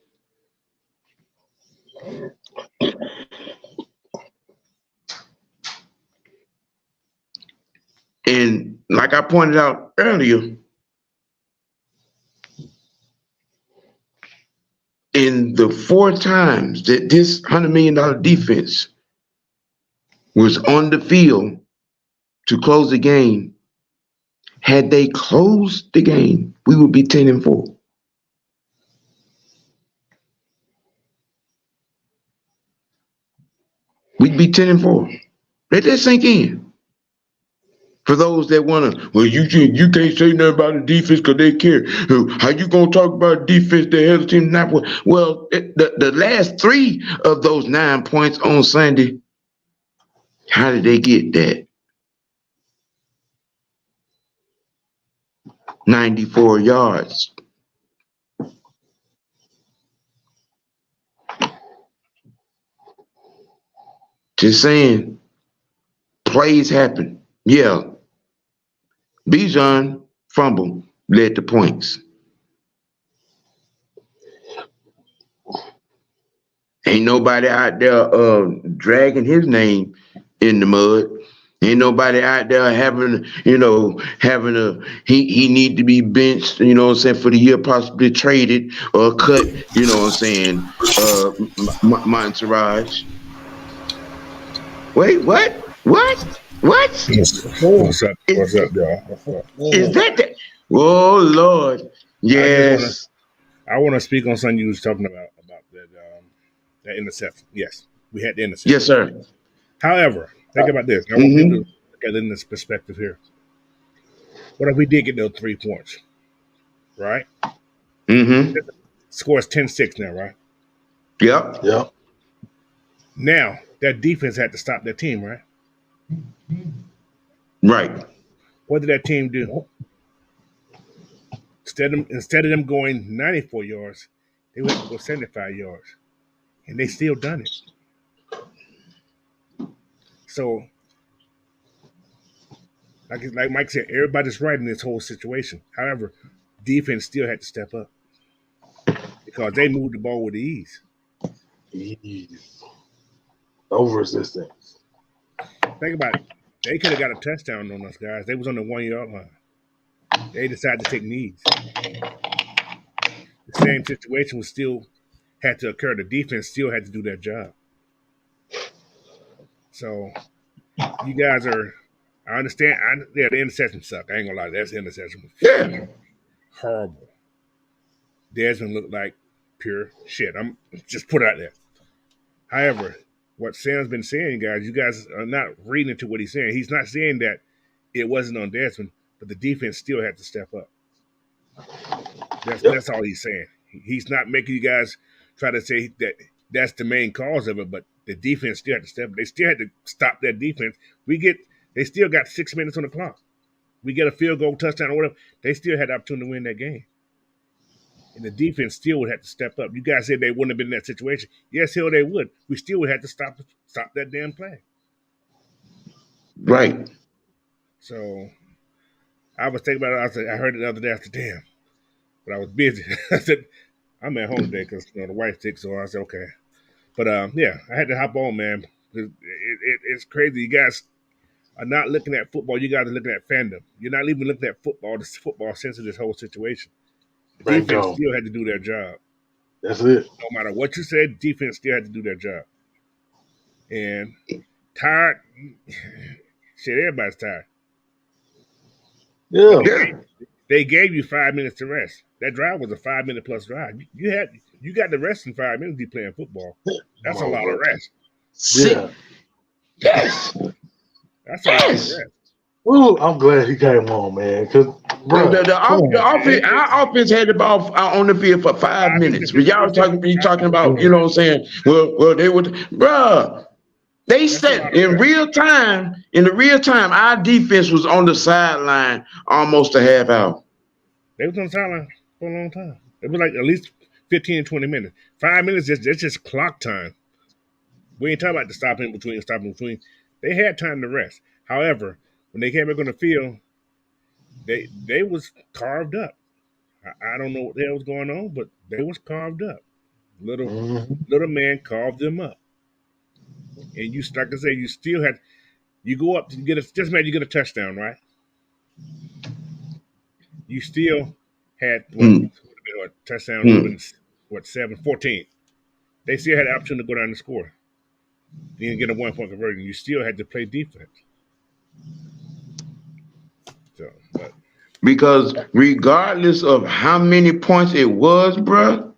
And like I pointed out earlier, in the 4 times that this $100 million defense was on the field to close the game, had they closed the game, we would be 10-4. We'd be 10-4. Let that sink in. For those that wanna, well, you can't say nothing about the defense because they care. How you gonna talk about defense that held the team not? Well, the last 3 of those 9 points on Sunday, how did they get that? 94 yards. Just saying, plays happen. Yeah. Bijan fumble led to points. Ain't nobody out there dragging his name in the mud. Ain't nobody out there having he need to be benched, for the year, possibly traded or cut, Monterrage. Wait, what? What? What's up? What's up, y'all? What's up? Is that? Oh Lord, yes. I want to speak on something you was talking about that interception. Yes, we had the interception. Yes, sir. However, think about this. I want you to look at it in this perspective here. What if we did get those 3 points? Right? Mm-hmm. Score is 10-6 now, right? Yep. Now, that defense had to stop that team, right? Right. What did that team do? Instead of them going 94 yards, they went to go 75 yards. And they still done it. So, like Mike said, everybody's right in this whole situation. However, defense still had to step up because they moved the ball with ease. No resistance. Think about it. They could have got a touchdown on us, guys. They was on the 1-yard line. They decided to take knees. The same situation was still had to occur. The defense still had to do their job. So you guys are, I understand. The interception sucked. I ain't gonna lie. That's the interception. Yeah. Horrible. Desmond looked like pure shit. I'm just put it out there. However, what Sam's been saying, guys, you guys are not reading into what he's saying. He's not saying that it wasn't on Desmond, but the defense still had to step up. That's all he's saying. He's not making you guys try to say that that's the main cause of it, but the defense still had to step up. They still had to stop that defense. They still got 6 minutes on the clock. We get a field goal, touchdown, or whatever. They still had the opportunity to win that game. And the defense still would have to step up. You guys said they wouldn't have been in that situation. Yes, hell, they would. We still would have to stop that damn play. Right. So I was thinking about it. I heard it the other day. I said, damn. But I was busy. I said, I'm at home today because the wife's sick. So I said, okay. But yeah, I had to hop on, man. It's crazy. You guys are not looking at football. You guys are looking at fandom. You're not even looking at football, the football sense of this whole situation. The defense still had to do their job. That's it. No matter what you said, defense still had to do their job. And tired, shit, everybody's tired. Yeah. They gave you 5 minutes to rest. That drive was a 5-minute plus drive. You got the rest in 5 minutes. You playing football. That's a lot of rest. Yeah. Yes. That's a lot of rest. Well, I'm glad he came on, man. Because our offense had the ball on the field for 5 minutes. But y'all talking about, you know what I'm saying? Well, they would, bruh. They said in real time, our defense was on the sideline almost a half hour. They was on the sideline for a long time. It was like at least 15 and 20 minutes. 5 minutes, it's just clock time. We ain't talking about the stopping in between. They had time to rest. However, when they came back on the field, they was carved up. I don't know what the hell was going on, but they was carved up. Little Mhm. little man carved them up. And you, like I say, you still had, you go up to get a, just imagine you get a touchdown, right? You still had Mm, what touchdown would have mm. been what 7-14. They still had the opportunity to go down and score. You didn't get a 1 point conversion. You still had to play defense. So, but Because regardless of how many points it was, bruh,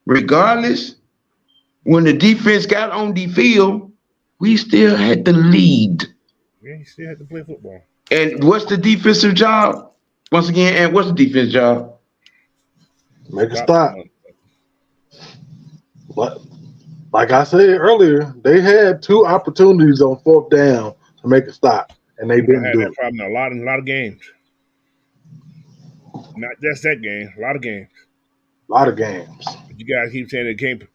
regardless, when the defense got on the field, we still had the lead. yeah, you still had to play football. And what's the defensive job? Once again, and what's the defense job? Make a Stop. stop. But like I said earlier, they had 2 opportunities on 4th down to make a stop, and they We're gonna didn't have do that it. problem in a lot of games. Not just that game, a lot of games. A lot of games. But you guys keep saying it came.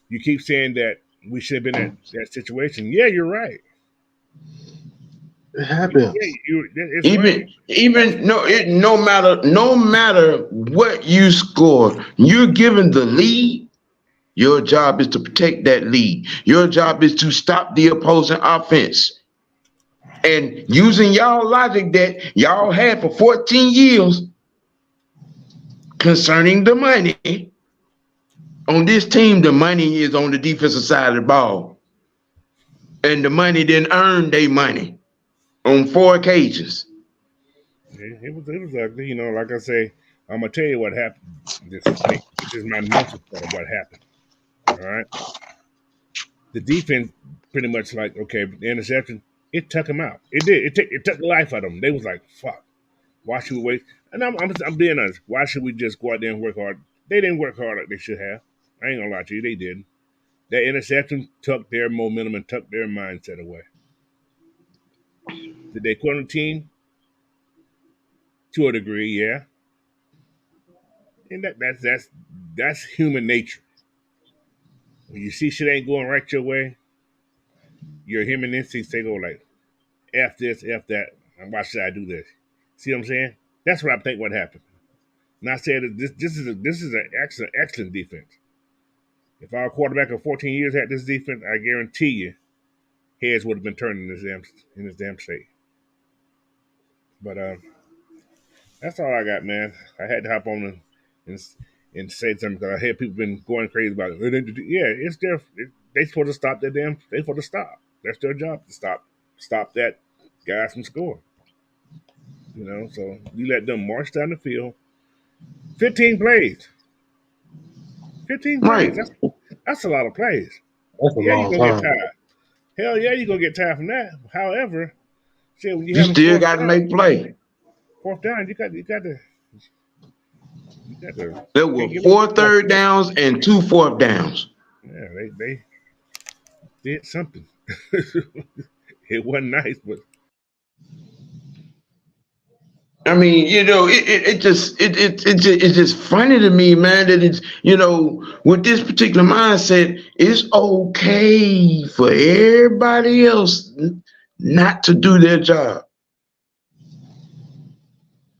You keep saying that we should have been in that situation. Yeah, you're right. It Yeah, happens. it's right. Even no matter what you score, you're given the lead. Your job is to protect that lead. Your job is to stop the opposing offense. And using y'all logic that y'all had for 14 years concerning the money, on this team, the money is on the defensive side of the ball. And the money didn't earn their money on 4 occasions. It was ugly. You know, like I say, I'm gonna tell you what happened. This is my mental part of what happened. All right, the defense pretty much like okay, the interception it took him out. It did. It took the life out of them. They was like, fuck. Why should we wait? And I'm being honest. Why should we just go out there and work hard? They didn't work hard like they should have. I ain't gonna lie to you. They didn't. That interception took their momentum and took their mindset away. Did they quit on the team? To a degree, yeah. And that's human nature. When you see shit ain't going right your way, your human instincts take over like F this, F that, and why should I do this? See what I'm saying? That's what I think what happened. And I said this is an excellent defense. If our quarterback of 14 years had this defense, I guarantee you heads would have been turning in this damn state. But that's all I got, man. I had to hop on and, and say something because I hear people been going crazy about it. Yeah, it's their they supposed to stop that damn. They supposed to stop. That's their job to stop that guy from scoring. You know, so you let them march down the field. 15 plays. 15 plays. Right. That's a lot of plays. That's a Yeah, you're long gonna get time. tired. Hell yeah, you're gonna get tired from that. However, shit, when you You have a still got to make play. fourth down, you got to There can't were give up 4 like third that. downs and 2 fourth downs. Yeah, they did something. It wasn't nice, but I mean, it's just funny to me, man, that it's with this particular mindset, it's okay for everybody else not to do their job.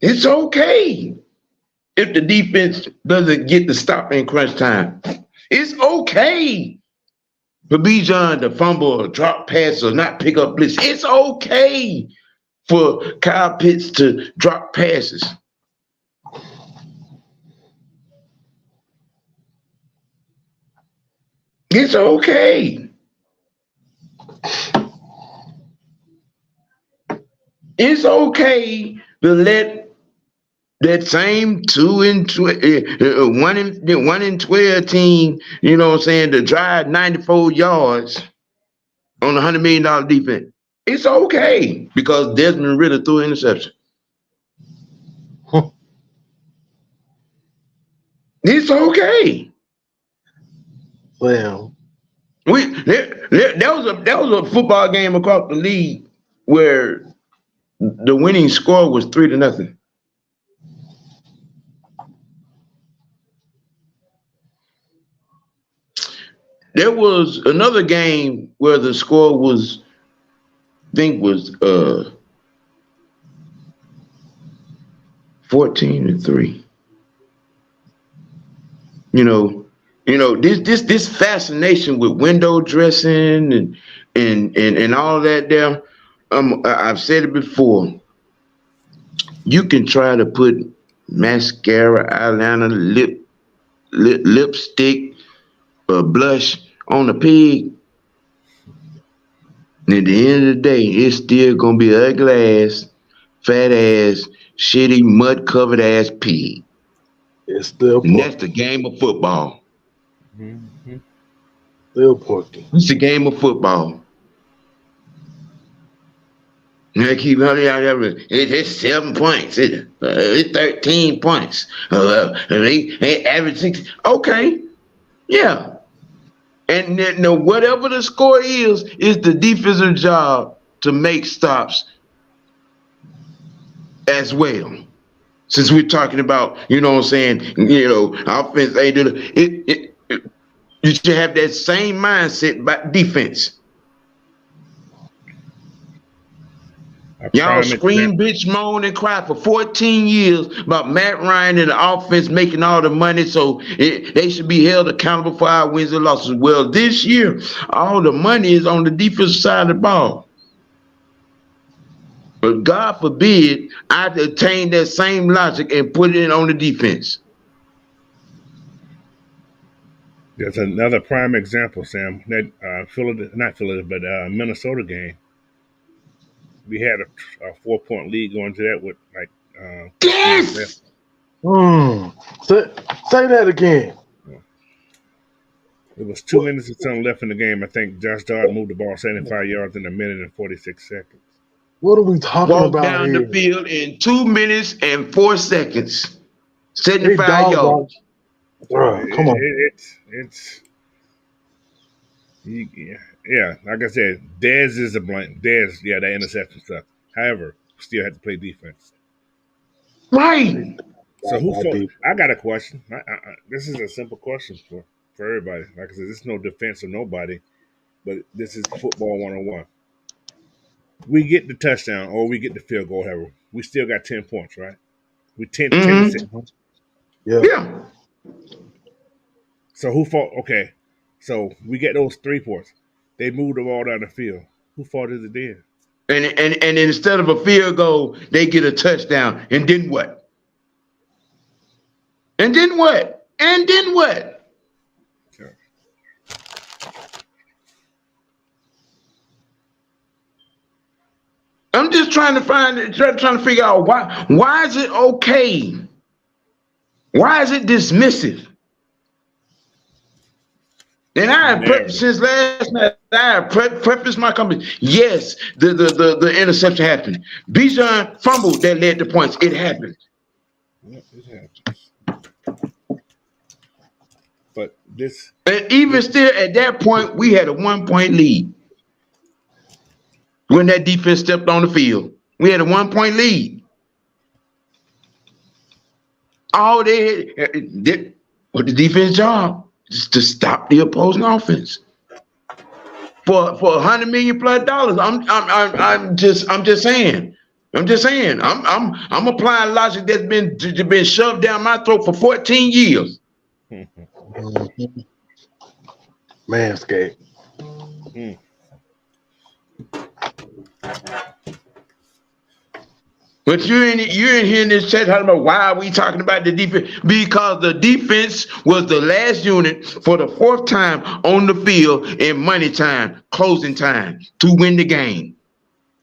It's okay if the defense doesn't get the stop in crunch time. It's okay for Bijan to fumble or drop pass or not pick up blitz. It's okay for Kyle Pitts to drop passes. It's okay. It's okay to let that same 1 in 12 team, to drive 94 yards on a $100 million defense. It's okay because Desmond Ridder threw an interception. It's okay. Well, That was a football game across the league where the winning score was 3-0. there was another game where the score was, I think was 14-3. This fascination with window dressing and all that there. I've said it before. You can try to put mascara, eyeliner, lipstick, blush on a pig. And at the end of the day, it's still gonna be ugly ass, fat ass, shitty, mud covered ass pig. It's still And that's porky. the game of football. Mhm. Still porky. It's the game of football. And they keep it's 7 points. It's 13 points. They average 6. Okay, yeah. And then, whatever the score is the defensive job to make stops as well. Since we're talking about, what I'm saying, offense ain't doing it. You should have that same mindset about defense. A Y'all prime scream, example. bitch, moan, and cry for 14 years about Matt Ryan and the offense making all the money, so they should be held accountable for our wins and losses. Well, this year, all the money is on the defensive side of the ball. But God forbid I attain that same logic and put it on the defense. There's another prime example, Sam. That Minnesota game. We had a 4-point lead going to that with like Yes! Say that again. It was 2 minutes and something left in the game. I think Josh Dart moved the ball 75 yards in a minute and 46 seconds. What are we talking Walk about down here? the field in 2 minutes and 4 seconds. Hey, 75 dog, yards. Bruh, come on. It's yeah. Like I said, Dez is a blank. Dez, yeah, that interception stuff. However, still had to play defense. Right. So who? Bad defense. I got a question. This is a simple question for everybody. Like I said, this is no defense of nobody, but this is football 101. We get the touchdown or we get the field goal, however, we still got 10 points, right? We 10 to 6. Yeah. Yeah. So who fought? Okay, so we get those 3 points. They moved the ball down the field. Who fought is it then? And instead of a field goal, they get a touchdown. And then what? And then what? And then what? Sure. I'm just trying to figure out why is it okay? Why is it dismissive? And I have since last night, I have prefaced my comment. Yes, the interception happened. Bijan fumbled that led to points. It happened. Yeah, it happens. But this, And even still, at that point, we had a 1-point lead. When that defense stepped on the field, we had a 1-point lead. All they did was the defense job just to stop the opposing offense. For $100 million plus, I'm just saying. I'm applying logic that's been shoved down my throat for 14 years. Manscaped. But you're in here in this chat talking about why are we talking about the defense? Because the defense was the last unit for the 4th time on the field in money time, closing time, to win the game.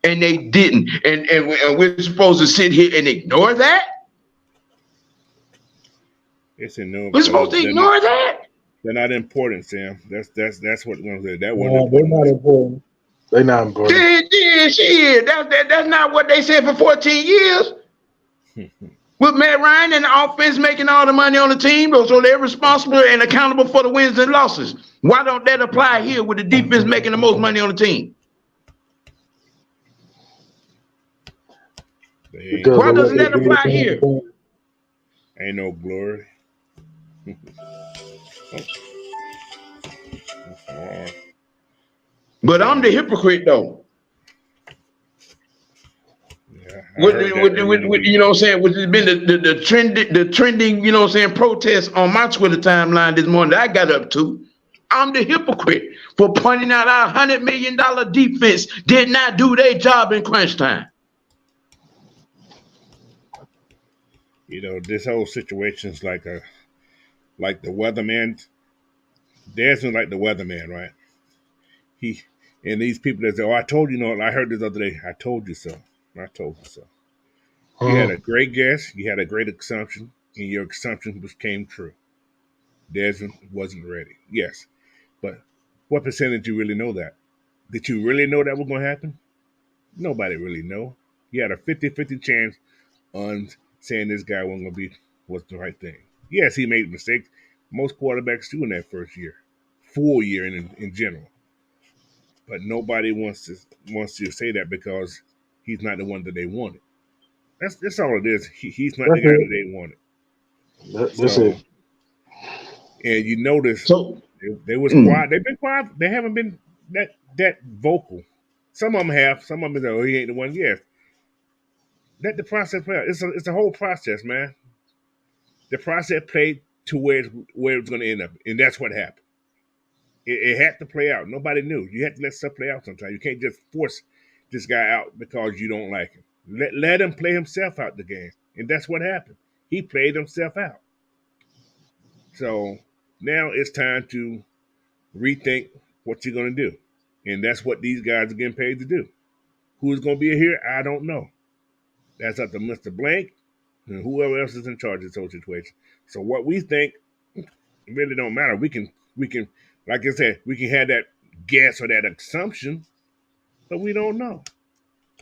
And they didn't. And we're supposed to sit here and ignore that? it's in no. We're supposed to ignore that? They're not important, Sam. That's what I'm saying. That No, wasn't they're not important. They're not important. Yeah, shit. That's not what they said for 14 years. With Matt Ryan and the offense making all the money on the team, so they're responsible and accountable for the wins and losses. Why don't that apply here with the defense making the most money on the team? Because Why of what doesn't they that did apply to here? them. Ain't no glory. But I'm the hypocrite though. Yeah, I heard that earlier in the week. You know what I'm saying? Which has been the trending, you know what I'm saying, protest on my Twitter timeline this morning that I got up to. I'm the hypocrite for pointing out our $100 million defense did not do their job in crunch time. You know, this whole situation's like the weatherman. Desmond's like the weatherman, right? He and these people that say, "Oh, I told you." No, I heard this other day. I told you so. I told you so. You had a great guess. You had a great assumption, and your assumption came true. Desmond wasn't ready. Yes, but what percentage do you really know that? Did you really know that was going to happen? Nobody really know. You had a 50-50 chance on saying this guy wasn't going to be what's the right thing. Yes, he made mistakes. Most quarterbacks do in that first year, full year in general. But nobody wants to say that because he's not the one that they wanted. That's all it is. He's not the guy that they wanted. That's it. And you notice So they was quiet. They've been quiet. They haven't been that vocal. Some of them have. Some of them say, "Oh, he ain't the one." Yes. Let the process play out. It's a whole process, man. The process played to where it's going to end up, and that's what happened. It had to play out. Nobody knew. You had to let stuff play out sometimes. You can't just force this guy out because you don't like him. Let him play himself out the game. And that's what happened. He played himself out. So now it's time to rethink what you're going to do. And that's what these guys are getting paid to do. Who's going to be here? I don't know. That's up to Mr. Blank and whoever else is in charge of this whole situation. So what we think really don't matter. We can, like I said, we can have that guess or that assumption, but we don't know.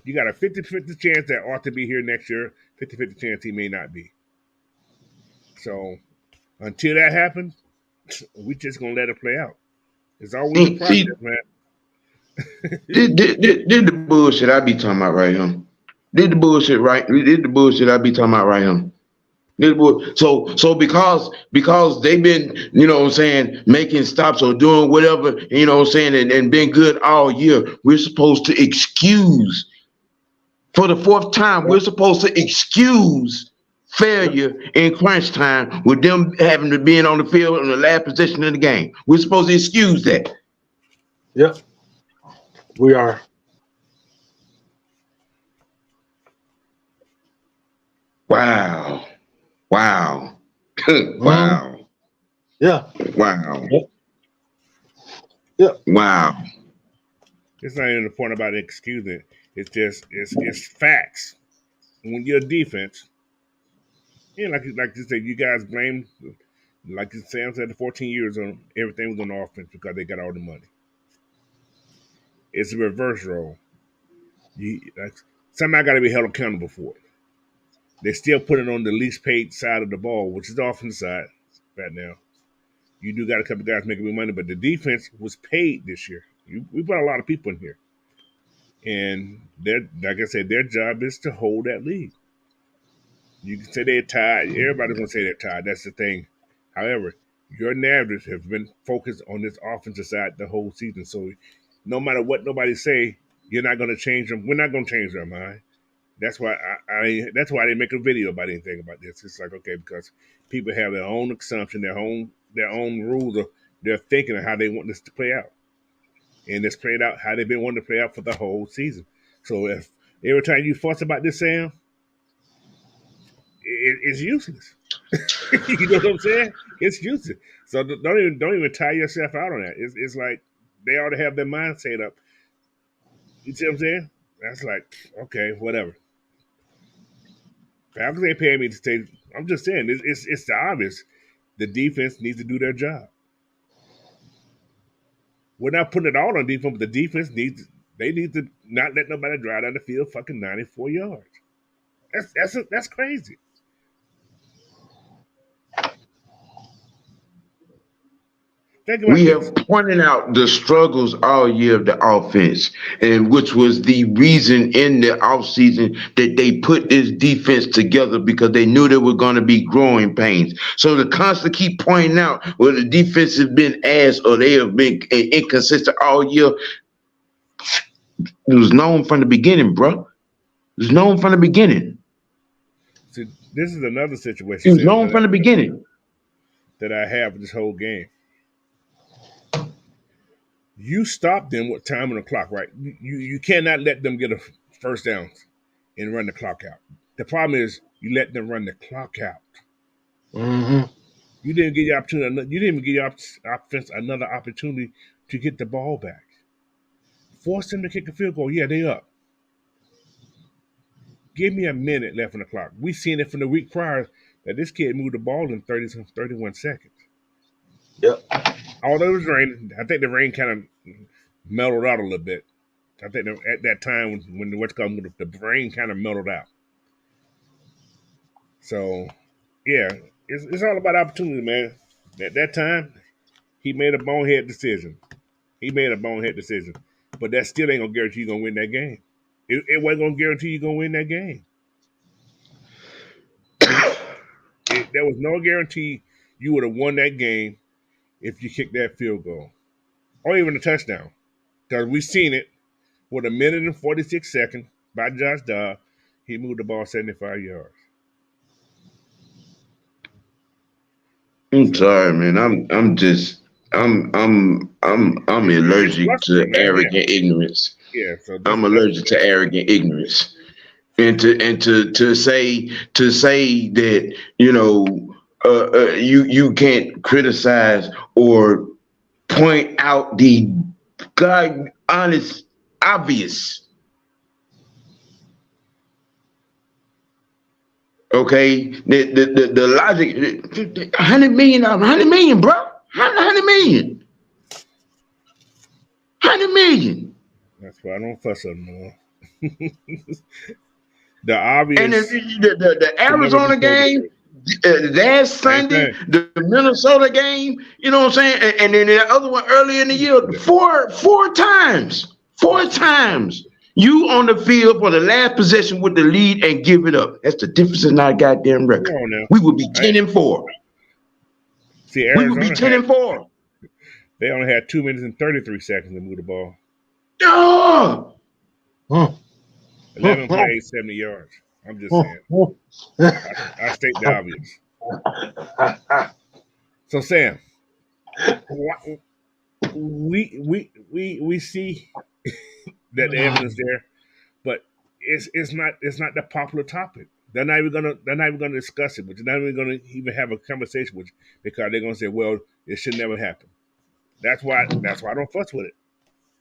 You got a 50-50 chance that ought to be here next year, 50-50 chance he may not be. So until that happens, we just going to let it play out. It's always a process, man. Did the bullshit I be talking about right here. Did the bullshit I be talking about right here. So because they've been, you know what I'm saying, making stops or doing whatever, you know what I'm saying, and been good all year, we're supposed to excuse, for the fourth time, we're supposed to excuse failure in crunch time with them having to be on the field in the last position in the game. We're supposed to excuse that. Yep. We are. Wow. Wow. Wow. Yeah. Wow. Yeah. Wow. It's not even the point about excusing it. It's just it's facts. When you're defense, like you said, you guys blame, like Sam said, the 14 years on everything was on offense because they got all the money. It's a reverse role. Somebody got to be held accountable for it. They still put it on the least paid side of the ball, which is the offense side right now. You do got a couple guys making money, but the defense was paid this year. We put a lot of people in here. And like I said, their job is to hold that lead. You can say they're tied. Everybody's going to say they're tied. That's the thing. However, your narratives have been focused on this offensive side the whole season. So no matter what nobody say, you're not going to change them. We're not going to change their mind. That's why that's why I didn't make a video about anything about this. It's like, okay, because people have their own assumption, their own rules of their thinking of how they want this to play out. And it's played out how they've been wanting to play out for the whole season. So if every time you fuss about this, Sam, it's useless. You know what I'm saying? It's useless. So don't even tire yourself out on that. It's like they ought to have their mindset up. You see what I'm saying? That's like, okay, whatever. Falcons ain't paying me to stay. I'm just saying, it's the obvious. The defense needs to do their job. We're not putting it all on defense, but the defense need to not let nobody drive down the field fucking 94 yards. That's crazy. We have pointed out the struggles all year of the offense, and which was the reason in the offseason that they put this defense together, because they knew there were going to be growing pains. So to constantly keep pointing out, well, the defense has been ass or they have been inconsistent all year, It was known from the beginning, bro. It was known from the beginning. See, this is another situation, It was Sam, known from the beginning. that I have with this whole game. You stop them with time on the clock, right? You cannot let them get a first down and run the clock out. The problem is you let them run the clock out. Mm-hmm. You didn't get your opportunity. You didn't even give your offense another opportunity to get the ball back. Force them to kick a field goal. Yeah, they up. Give me a minute left on the clock. We seen it from the week prior that this kid moved the ball in 31 seconds. Yep. Although it was raining, I think the rain kind of mellowed out a little bit. I think at that time when the rain kind of mellowed out. So, yeah, it's all about opportunity, man. At that time, he made a bonehead decision. But that still ain't gonna guarantee you're gonna win that game. It wasn't gonna guarantee you're gonna win that game. There was no guarantee you would have won that game if you kicked that field goal or even a touchdown. Because we seen it with a minute and 46 seconds by Josh Dobbs. He moved the ball 75 yards. I'm sorry, man. I'm It's allergic to frustrating, man. arrogant ignorance. Yeah. So I'm allergic to arrogant ignorance. And to say that, you can't criticize or point out the God honest obvious. Okay, the logic, 100 million, bro, 100 million, 100 million. that's why I don't fuss on more. The And obvious the can never be Arizona game, told. last Same Sunday, thing. the Minnesota game, you know what I'm saying? And then the other one earlier in the year, four times you on the field for the last possession with the lead and give it up. That's the difference in our goddamn Come record. on now. We would be 10-4. See, We would be Arizona 10-4. they only had 2 minutes and 33 seconds to move the ball. Oh, 11 plays, 70 yards. I'm just saying. I state the obvious. So Sam, we see that the evidence there, but it's not the popular topic. They're not even gonna discuss it, but they're not even gonna even have a conversation with you because they're gonna say, well, it should never happen. That's why I don't fuss with it.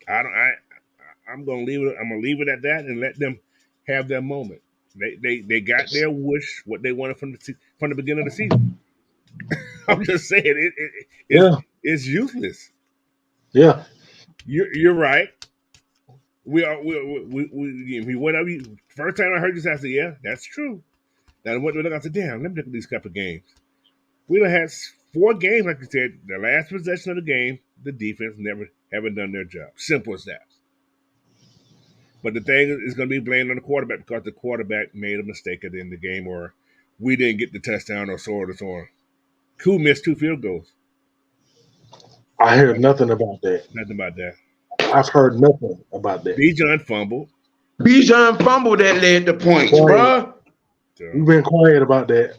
I'm gonna leave it at that and let them have their moment. They got their wish, what they wanted from the beginning of the season. I'm just saying Yeah. it's useless. Yeah. You're right. Whatever first time I heard this, I said, yeah, that's true. Now what I said, damn, let me look at these couple of games. We done had 4 games, like you said, the last possession of the game, the defense never haven't done their job. Simple as that. But the thing is going to be blamed on the quarterback because the quarterback made a mistake at the end of the game, or we didn't get the touchdown, or so on and so on. Koo missed 2 field goals. I heard nothing about that. Nothing about that. I've heard nothing about that. Bijan fumbled. Bijan fumbled that led to points, bro. So, You've been quiet about that.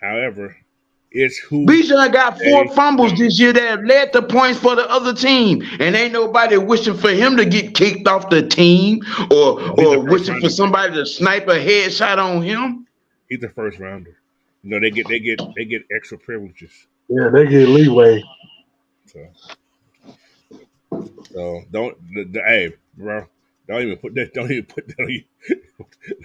however, it's who Bijan got 4 they fumbles don't. this year that have led to points for the other team, and ain't nobody wishing for him to get kicked off the team or He's a first wishing for rounder. somebody to snipe a headshot on him. He's a first rounder. You know, they get extra privileges. Yeah, they get leeway. So don't hey, bro. Don't even put that on you.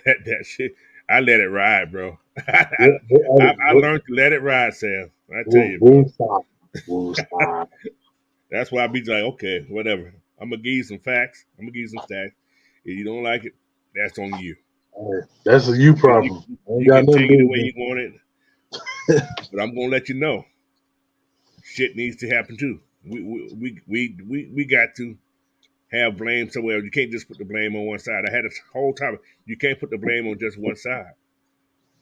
that shit. I let it ride, bro. I learned to let it ride, Sam. I tell you, bro. We'll stop. That's why I be like, okay, whatever. I'm gonna give you some facts. I'm gonna give you some stats. If you don't like it, that's on you. That's a you problem. You can take it the way you want it, but I'm gonna let you know. Shit needs to happen too. We got to have blame somewhere. You can't just put the blame on one side. I had this whole time. You can't put the blame on just one side.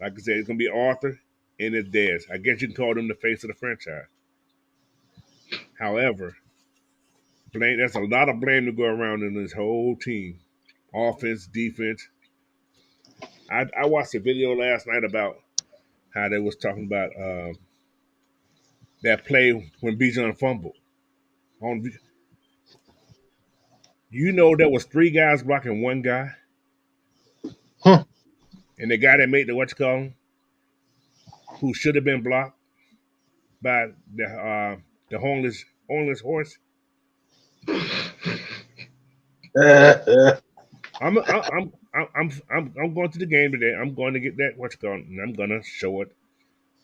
Like I said, it's gonna be Arthur and it's Dez. I guess you can call them the face of the franchise. However, blame. That's a lot of blame to go around in this whole team, offense, defense. I watched a video last night about how they was talking about that play when Bijan fumbled. On there was 3 guys blocking 1 guy, Huh. and the guy that made the who should have been blocked by the hornless horse. I'm going to the game today. I'm going to get that and I'm going to show it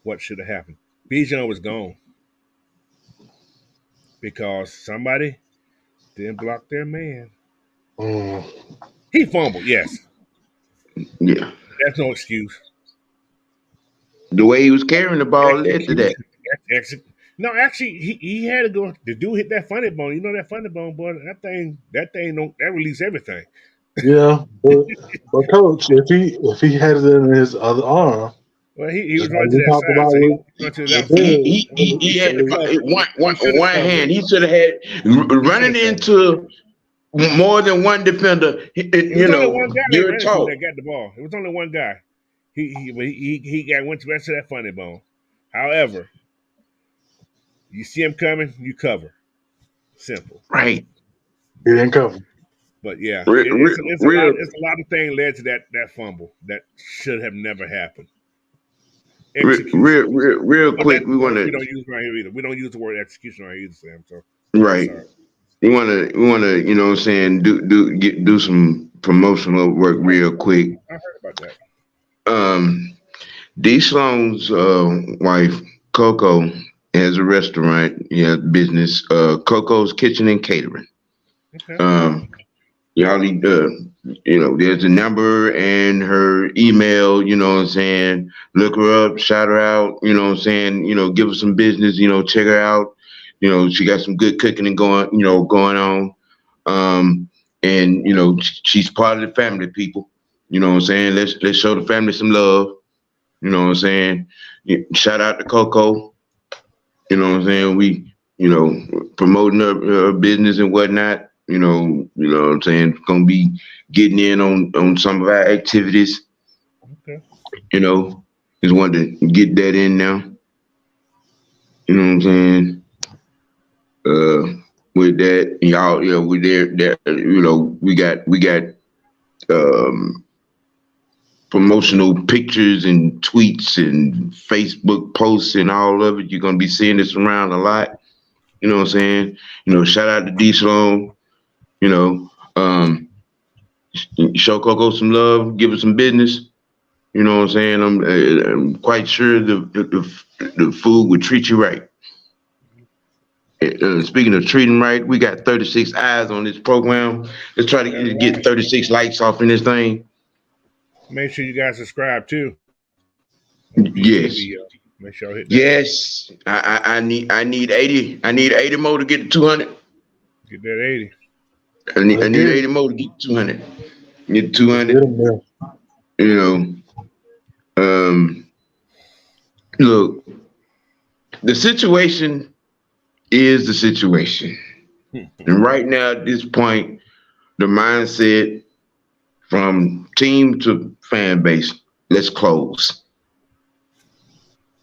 what should have happened. Bijan was gone because somebody didn't block their man. Mm. He fumbled, yes. Yeah. That's no excuse. The way he was carrying the ball led to that. No, actually, he had to go. The dude hit that funny bone. You know that funny bone, boy. That thing don't release everything. Yeah, but coach, if he had it in his other arm, Well, he was we running to that talked side. about So he it. went to that He had one hand. He should have had running side. into more than one defender. It was only one guy You're tall. that got the ball. It was only one guy. He went to that funny bone. However, you see him coming, you cover. Simple. Right. He didn't cover. But yeah, It's a lot of things led to that fumble that should have never happened. Real quick, we want We to don't use it right here either. We don't use the word execution right here either, Sam. So right. sorry. We want to, you know what I'm saying, do some promotional work real quick. I heard about that. D. Sloan's wife, Coco, has a restaurant, business, Coco's Kitchen and Catering. Okay. Y'all need there's a number and her email, you know what I'm saying? Look her up, shout her out, you know what I'm saying? Give her some business, check her out. She got some good cooking and going on. And she's part of the family, people. You know what I'm saying? Let's show the family some love. You know what I'm saying? Shout out to Coco. You know what I'm saying? We, promoting her business and whatnot. You know what I'm saying? Gonna be getting in on some of our activities. Okay. Just wanted to get that in now. You know what I'm saying? With that, y'all, we there, we got promotional pictures and tweets and Facebook posts and all of it. You're gonna be seeing this around a lot. You know what I'm saying? Shout out to D. Sloan. Show Coco some love, give her some business. You know what I'm saying? I'm quite sure the food would treat you right. Speaking of treating right, we got 36 eyes on this program. Let's try to get 36 likes off in this thing. Make sure you guys subscribe too. Yes. Make sure I hit that. Yes. I need 80. I need 80 more to get to 200. Get that 80. I need 80 more to get to 200. Get 200. Look, the situation is the situation. And right now, at this point, the mindset from team to fan base, let's close.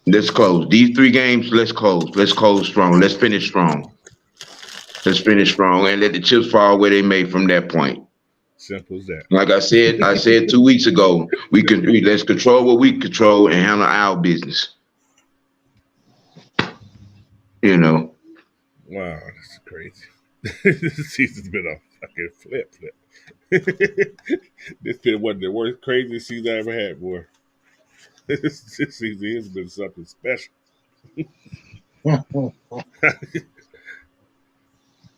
Let's close. These 3 games, let's close. Let's close strong. Let's finish strong. Let's finish strong and let the chips fall where they may from that point. Simple as that. Like I said 2 weeks ago, let's control what we control and handle our business. Wow, that's crazy. This season's been a fucking flip. This been one of the worst, craziest seasons I ever had, boy. This season has been something special.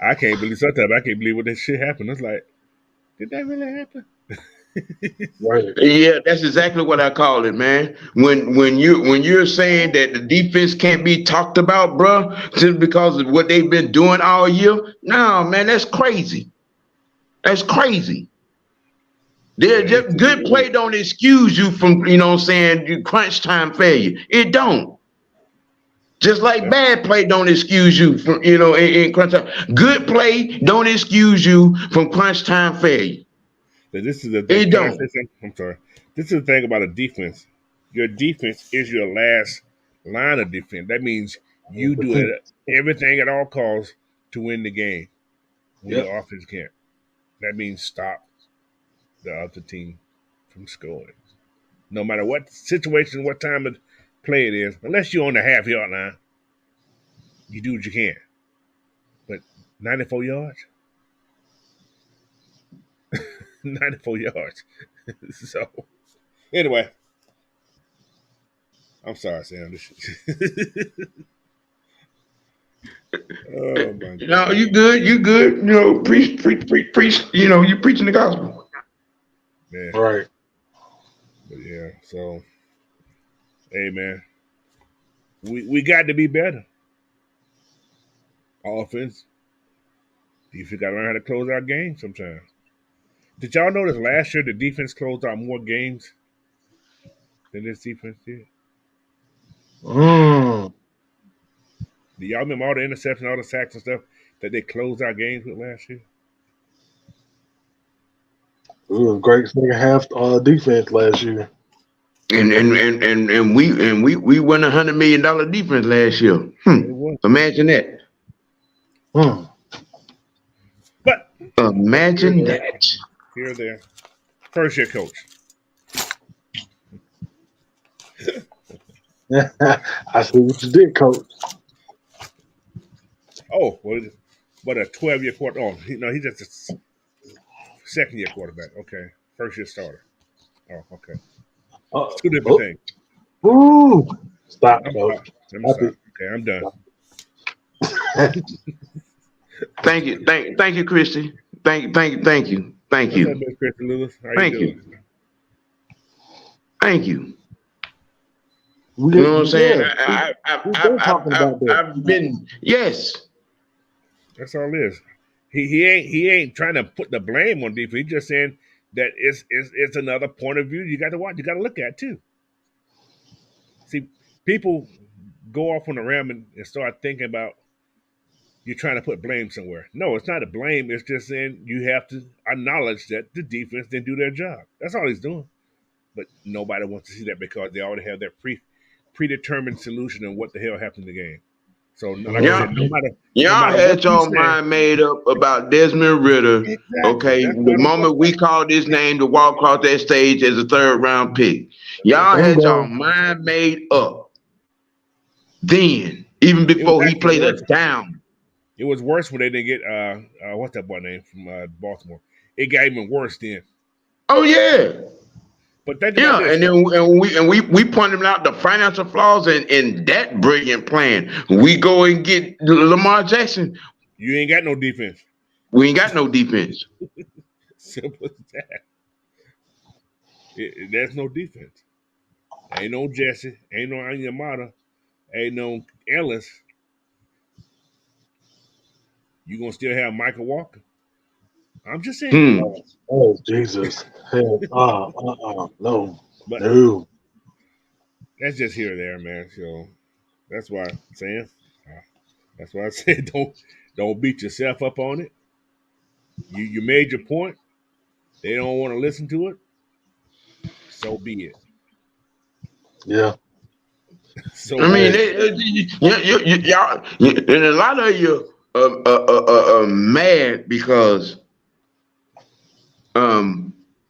I can't believe when that shit happened. It's like, did that really happen? Right. Yeah, that's exactly what I call it, man. When you're saying that the defense can't be talked about, bro, just because of what they've been doing all year, no, man, that's crazy. That's crazy. They're just good play don't excuse you from, crunch time failure. It don't. Just like Yeah. bad play don't excuse you from, in crunch time. Good play don't excuse you from crunch time failure. But this is the thing. It Can I say don't. something? I'm sorry. This is the thing about a defense. Your defense is your last line of defense. That means you do everything at all costs to win the game when Yep. your offense can't. That means stop the other team from scoring. No matter what situation, what time of play it is, unless you're on the half yard line, you do what you can. But 94 yards? 94 yards. So, anyway, I'm sorry, Sam. Oh, my God. No, you good. You good. Preach. You preaching the gospel. Man. Right. But yeah, so, hey, man, we got to be better. Offense, defense got to learn how to close out games sometimes. Did y'all notice last year the defense closed out more games than this defense did? Mm. Do y'all remember all the interceptions, all the sacks and stuff that they closed out games with last year? It was a great second half defense last year. And we won $100 million defense last year. It was. Imagine that. Hmm. But Imagine that. here or there. First year coach. I see what you did, Coach. Oh, what a 12-year quarter. Oh, he's just a second year quarterback. Okay. First year starter. Oh, okay. It's two different things. Ooh. Stop, Coach. I'm sorry. Okay, I'm done. Thank you. Thank you, Christy. Thank you. What's up, Miss Christy Lewis? How Thank you you. doing? Thank you. You You know what I'm saying? Yeah. We've been talking about that. I've been, yes. That's all it is. He ain't trying to put the blame on defense. He's just saying that it's another point of view you got to watch. You got to look at too. See, people go off on a ram and start thinking about you're trying to put blame somewhere. No, it's not a blame. It's just saying you have to acknowledge that the defense didn't do their job. That's all he's doing. But nobody wants to see that because they already have their predetermined solution of what the hell happened in the game. So, like I said, no matter Y'all what had you your say- mind made up about Desmond Ritter. Exactly. Okay, That's the what I'm moment we called his name to walk across that stage as a third round pick, y'all had your mind made up. Then, even before he actually played us worse. down. It was worse when they didn't get what's that boy name from Baltimore. It got even worse then. Oh yeah. But think Yeah, about this. and then we pointed out the financial flaws in that brilliant plan. We go and get Lamar Jackson. You ain't got no defense. We ain't got no defense. Simple as that. There's no defense. Ain't no Jesse. Ain't no Anyamata. Ain't no Ellis. You gonna still have Michael Walker? I'm just saying. Oh, Jesus. Hell, no. But No. that's just here or there, man. So that's why I'm saying. That's why I said don't beat yourself up on it. You made your point. They don't want to listen to it. So be it. Yeah. So I mean, y'all, and a lot of you are mad because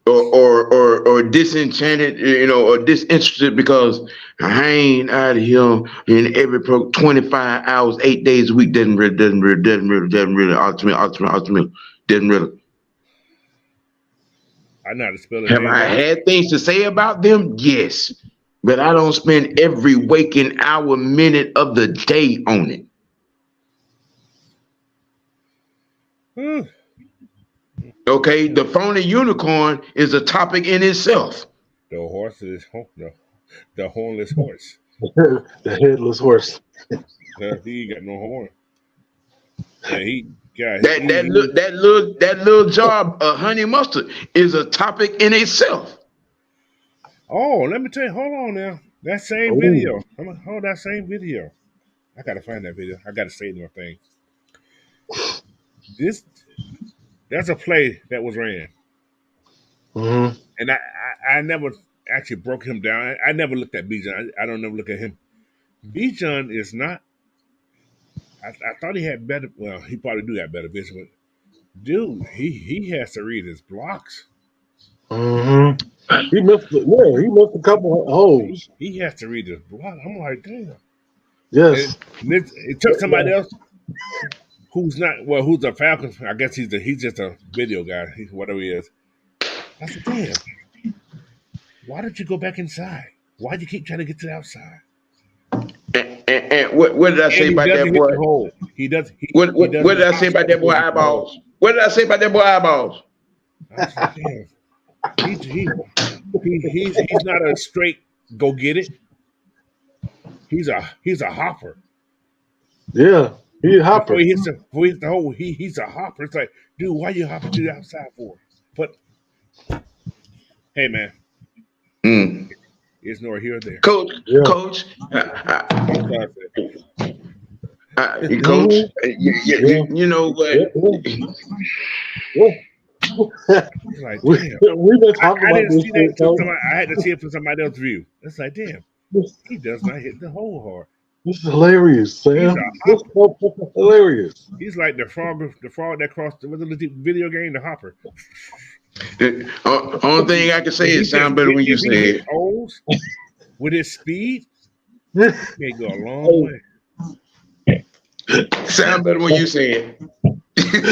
or disenchanted, or disinterested because I ain't out of here in every 25 hours, 8 days a week. Doesn't really ultimately doesn't really. I know how to spell it. Have I had things to say about them? Yes. But I don't spend every waking hour, minute of the day on it. Okay, the phony unicorn is a topic in itself. The horse is the hornless horse. The headless horse. He got no horn. Yeah, he got that little jar of honey mustard is a topic in itself. Oh, let me tell you. Hold on now. That same video. Hold that same video. I gotta find that video. I gotta save my thing. That's a play that was ran, Mm-hmm. and I never actually broke him down. I never looked at Bijan. I don't never look at him. Bijan is not. I thought he had better. Well, he probably do have better vision, but dude, he has to read his blocks. Mm-hmm. He missed a couple of holes. He has to read his block. I'm like, damn. Yes. It took somebody else who's a Falcons. I guess he's just a video guy. He's whatever he is. I said, damn. Why don't you go back inside? Why'd you keep trying to get to the outside? And what did I say about that boy? He does. What did I say about that boy eyeballs? What did I say about that boy eyeballs? I was like, damn. He's not a straight go get it. He's a hopper. Yeah, he's a hopper. Before he hits the hole, he's a hopper. It's like, dude, why you hopping to the outside for? But hey, man, it's nor here or there. Coach, Yeah. Coach, you know what? It's like, damn. We've been talking I about didn't this see that shit, Coach. I had to see it from somebody else's view. It's like, damn, he does not hit the hole hard. This is hilarious, Sam. This is so fucking hilarious. He's like the frog that crossed the video game, the hopper. The only thing I can say is sound better when you say it. Holes with his speed, he may go a long way. Sound better when you say it.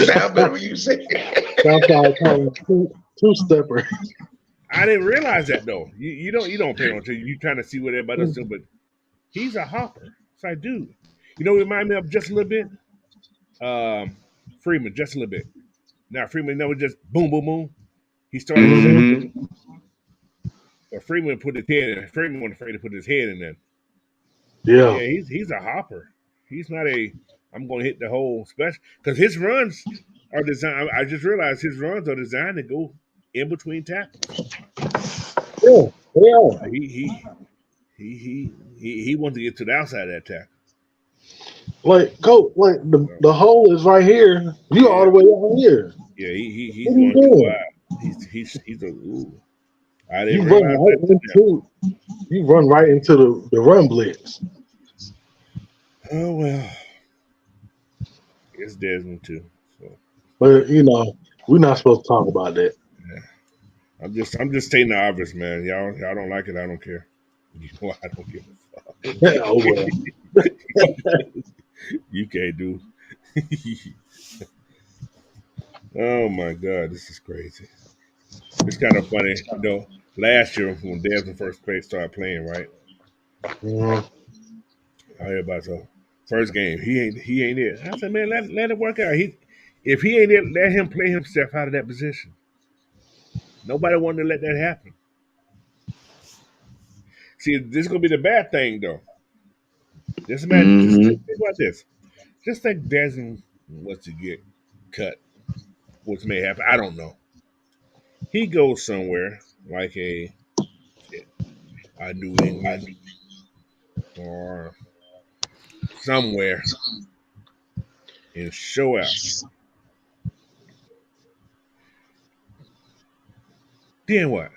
Sound better when you say it. Sounds like two-stepper. I didn't realize that though. You don't pay on to you trying to see what everybody else doing, but he's a hopper. It's like, dude, you know, remind me of just a little bit. Freeman, just a little bit. Now Freeman never just boom, boom, boom. He started. But Freeman put his head in. Freeman wasn't afraid to put his head in there. Yeah. He's a hopper. He's not I'm going to hit the hole special because his runs are designed. I just realized his runs are designed to go in between tackles. Yeah. He wants to get to the outside of that tackle. Like, Coach, like the hole is right here. You all the way out here. Yeah, he's What are you going too doing? wide. He's a ooh. I You didn't run realize right that. you run right into the run blitz. Oh well, it's Desmond too. So But you know, we're not supposed to talk about that. I'm just stating the obvious, man. Y'all don't like it. I don't care. You know I don't give a fuck. Oh well. You can't do. Oh my God, this is crazy. It's kind of funny, you know. Last year when Desmond first started playing, right? Mhm. I heard about the first game. He ain't it. I said, man, let it work out. If he ain't it, let him play himself out of that position. Nobody wanted to let that happen. See, this is gonna be the bad thing though. Just imagine, just think about this. Just think Desmond was to get cut, which may happen. I don't know. He goes somewhere like a New England or somewhere and show out. Then what?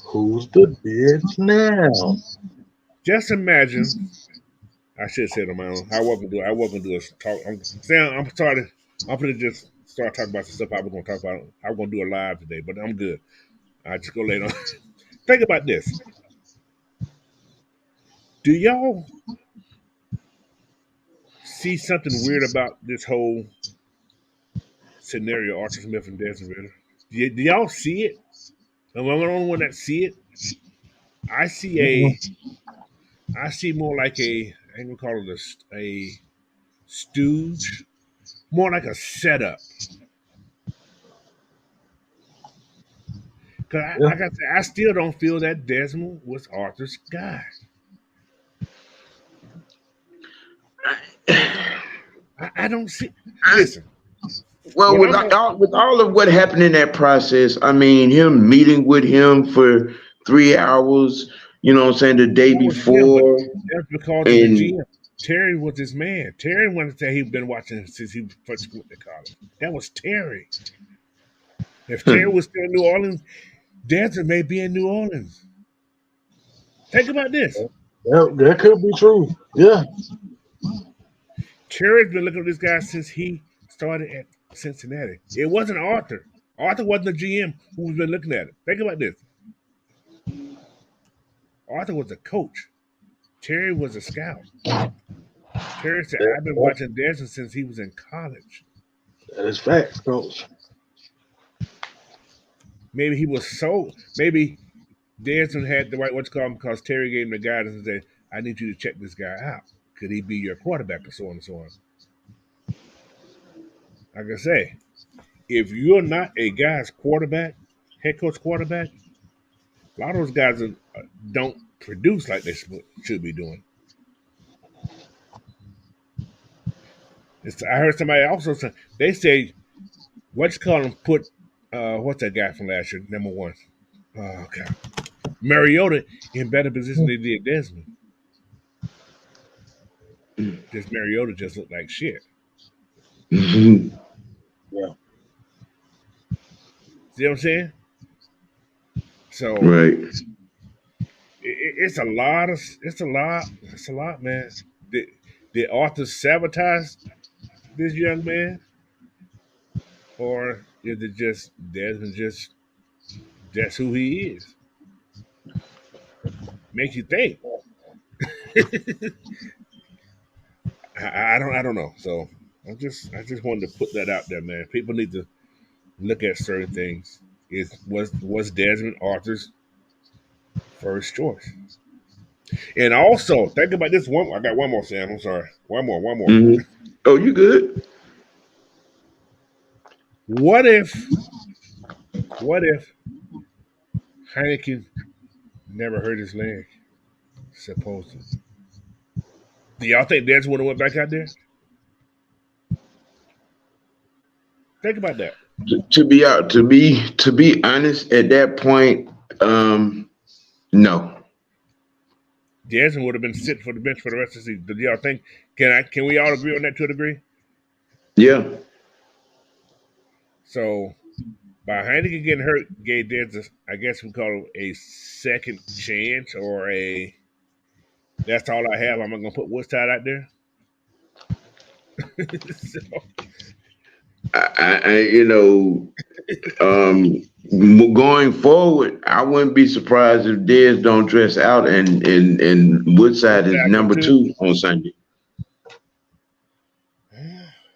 Who's the bitch now? Just imagine. I should have said on my own. I wasn't gonna do a talk. I'm gonna just start talking about the stuff I was gonna talk about. I was gonna do a live today, but I'm good. I just go later on. Think about this. Do y'all see something weird about this whole scenario, Arthur Smith and Desmond Ridder? Do y'all see it? Am I the only one that see it? I see more like I ain't gonna call it a stooge, more like a setup. Cause like I said, I still don't feel that Desmond was Arthur's guy. I don't see. Listen. Well, with all of what happened in that process, I mean, him meeting with him for 3 hours, you know what I'm saying, the day That was him, but before. that's because of the And GM. Terry was his man. Terry wanted to say he'd been watching him since he first went to college. That was Terry. If Terry was still in New Orleans, Desmond may be in New Orleans. Think about this. That could be true. Yeah. Terry's been looking at this guy since he started at Cincinnati. It wasn't Arthur. Arthur wasn't the GM who's been looking at it. Think about this. Arthur was a coach. Terry was a scout. Terry said, I've been watching Desmond since he was in college. That is facts, coach. Maybe he was so, maybe Desmond had the right what you call him because Terry gave him the guidance and said, I need you to check this guy out. Could he be your quarterback or so on and so on? Like I say, if you're not a guy's quarterback, head coach quarterback, a lot of those guys don't produce like they should be doing. I heard somebody also say, they say, what you call him, put, what's that guy from last year, number one? Oh, okay. Mariota in better position than they did Desmond. Just Mariota just looked like shit. Mhm. Yeah. See what I'm saying? So Right. it's a lot, man. Did Arthur sabotage this young man, or is it just Desmond just who he is? Makes you think. I don't know. So I just wanted to put that out there, man. People need to look at certain things. Was Desmond Arthur's first choice? And also think about this one. I got one more, Sam. I'm sorry. One more. Mhm. Oh, you good? What if Heineken never hurt his leg? Supposedly. Do y'all think Desmond would have went back out there? Think about that. To be honest, at that point, no. Desmond would have been sitting for the bench for the rest of the season. Do y'all think? Can we all agree on that to a degree? Yeah. So by Heineken getting hurt, gave Desmond, I guess we call it a second chance or a. That's all I have. I'm not gonna put Woodside out there. So, Going forward, I wouldn't be surprised if Dez don't dress out and Woodside is number 2 on Sunday.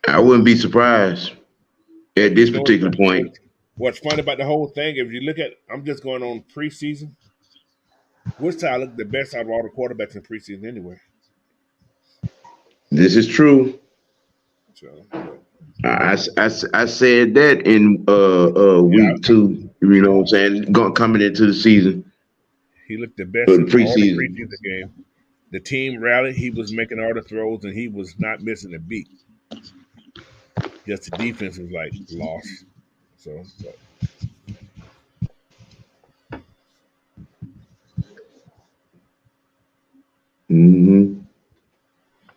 I wouldn't be surprised at this particular point. What's funny about the whole thing, if you look at, I'm just going on preseason. Woodside looked the best out of all the quarterbacks in preseason anyway. This is true. So, I said that in week 2. You know what I'm saying? Coming into the season. He looked the best For in the all the preseason. preseason game. The team rallied. He was making all the throws, and he was not missing a beat. Just the defense was like lost. So, Mm-hmm.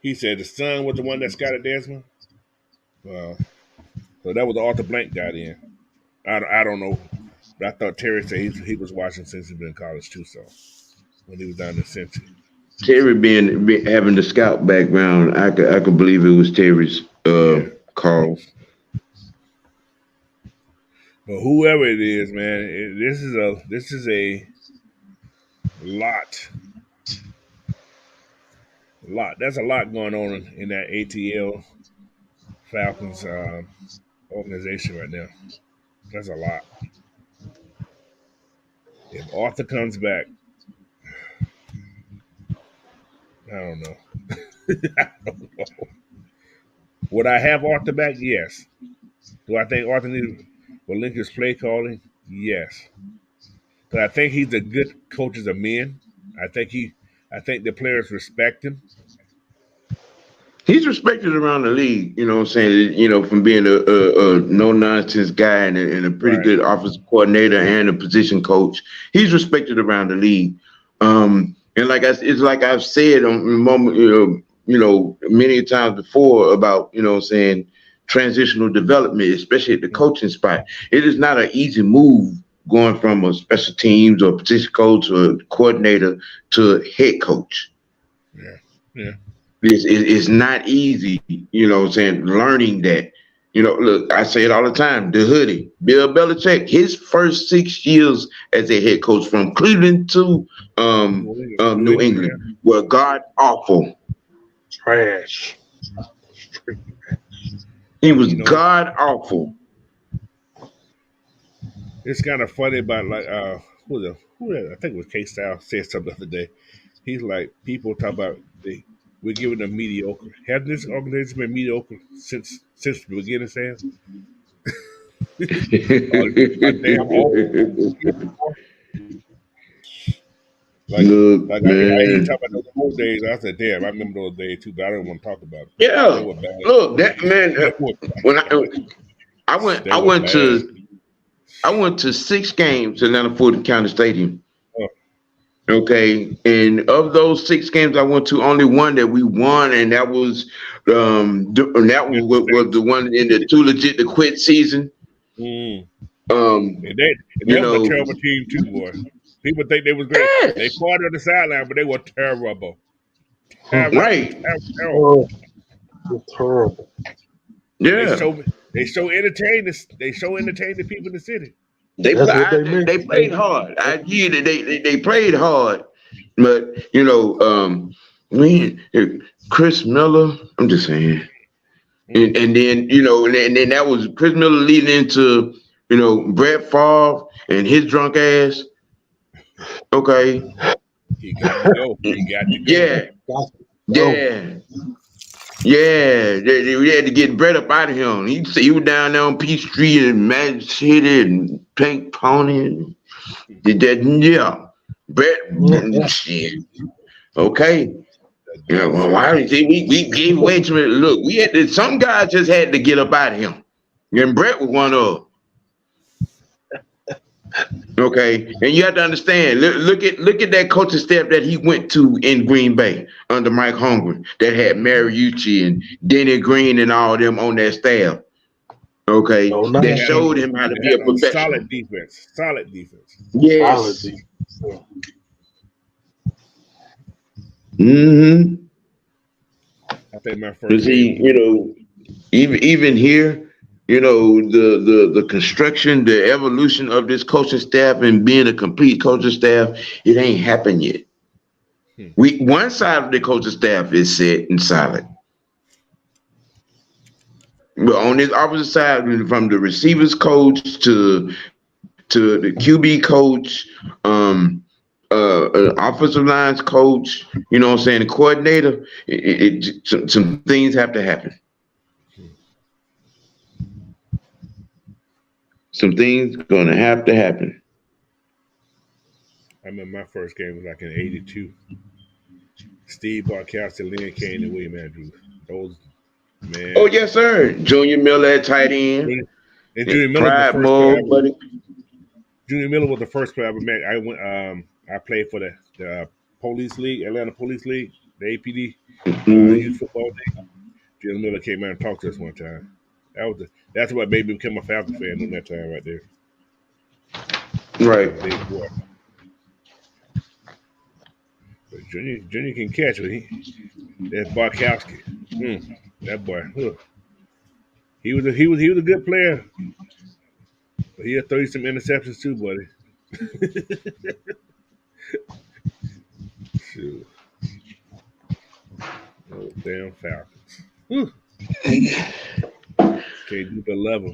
he said the son was the one that scouted Desmond. Well, so that was Arthur Blank got in. I don't know, but I thought Terry said he was watching since he'd been in college too. So when he was down in Cincy. Terry being having the scout background, I could believe it was Terry's call. But whoever it is, man, this is a lot. There's a lot going on in that ATL Falcons organization right now. That's a lot. If Arthur comes back, I don't know. I don't know. Would I have Arthur back? Yes. Do I think Arthur will link his play calling? Yes. But I think he's a good coach of men. I think the players respect him. He's respected around the league, you know what I'm saying? You know, from being a no-nonsense guy and a pretty good offensive coordinator and a position coach. He's respected around the league. And it's like I've said on the moment, many times before about, saying transitional development, especially at the coaching spot. It is not an easy move going from a special teams or position coach or coordinator to head coach. Yeah. Yeah. It's not easy, learning that. Look, I say it all the time. The hoodie, Bill Belichick, his first 6 years as a head coach from Cleveland to New England were god awful. Trash. He was god awful. It's kind of funny about like who I think it was K Style said something the other day. He's like, people talk about we're giving them mediocre. Hasn't this organization been mediocre since the beginning, Sam? Damn old. Look, I man. hear talk about those old days. I said, damn, I remember those days too, but I don't want to talk about it. Yeah. They were bad. Look, that man. When I went to 6 games at Atlanta Fulton County Stadium. Oh. Okay, and of those 6 games I went to, only one that we won, and that was was the one in the Too Legit to Quit season. And they were a terrible team too, boy. People think they was great. Yes. They fought on the sideline, but they were terrible. Right. Oh, terrible. Yeah. They show entertain the people in the city. They played hard. I hear that they played hard, but Chris Miller. I'm just saying, and then and then that was Chris Miller leading into Brett Favre and his drunk ass. Okay. He got to go. Yeah. Yeah. We had to get Brett up out of him. He was down there on Peachtree and Magic City and Pink Pony. And did that? Yeah. Brett. Shit. Okay. Yeah. Well, why did we gave away to it? Look, we had to. Some guys just had to get up out of him, and Brett was one of them. Okay, and you have to understand. Look at that coaching staff that he went to in Green Bay under Mike Holmgren. That had Mariucci and Denny Green and all them on that staff. Okay, that showed him how to be a professional. Solid defense. Yes. I think my first. Even here. The construction, the evolution of this coaching staff and being a complete coaching staff, it ain't happened yet. One side of the coaching staff is set and solid. But on this opposite side, from the receivers coach to the QB coach, offensive lines coach, the coordinator, some things have to happen. Some things gonna have to happen. I remember my first game was like in '82. Steve Barkowski, Lynn Kane, and William Andrews. Those man. Oh yes, sir. Junior Miller at tight end. And Junior Miller Junior Miller was the first player I ever met. I went. I played for the Police League, Atlanta Police League, the APD youth football league. Junior Miller came out and talked to us one time. That's what made me become a Falcon fan on that time right there. Right. But Junior can catch it. That's Barkowski. That boy. He was a good player. But he had 30 some interceptions too, buddy. Shoot. Oh, damn Falcons. Can't do the level.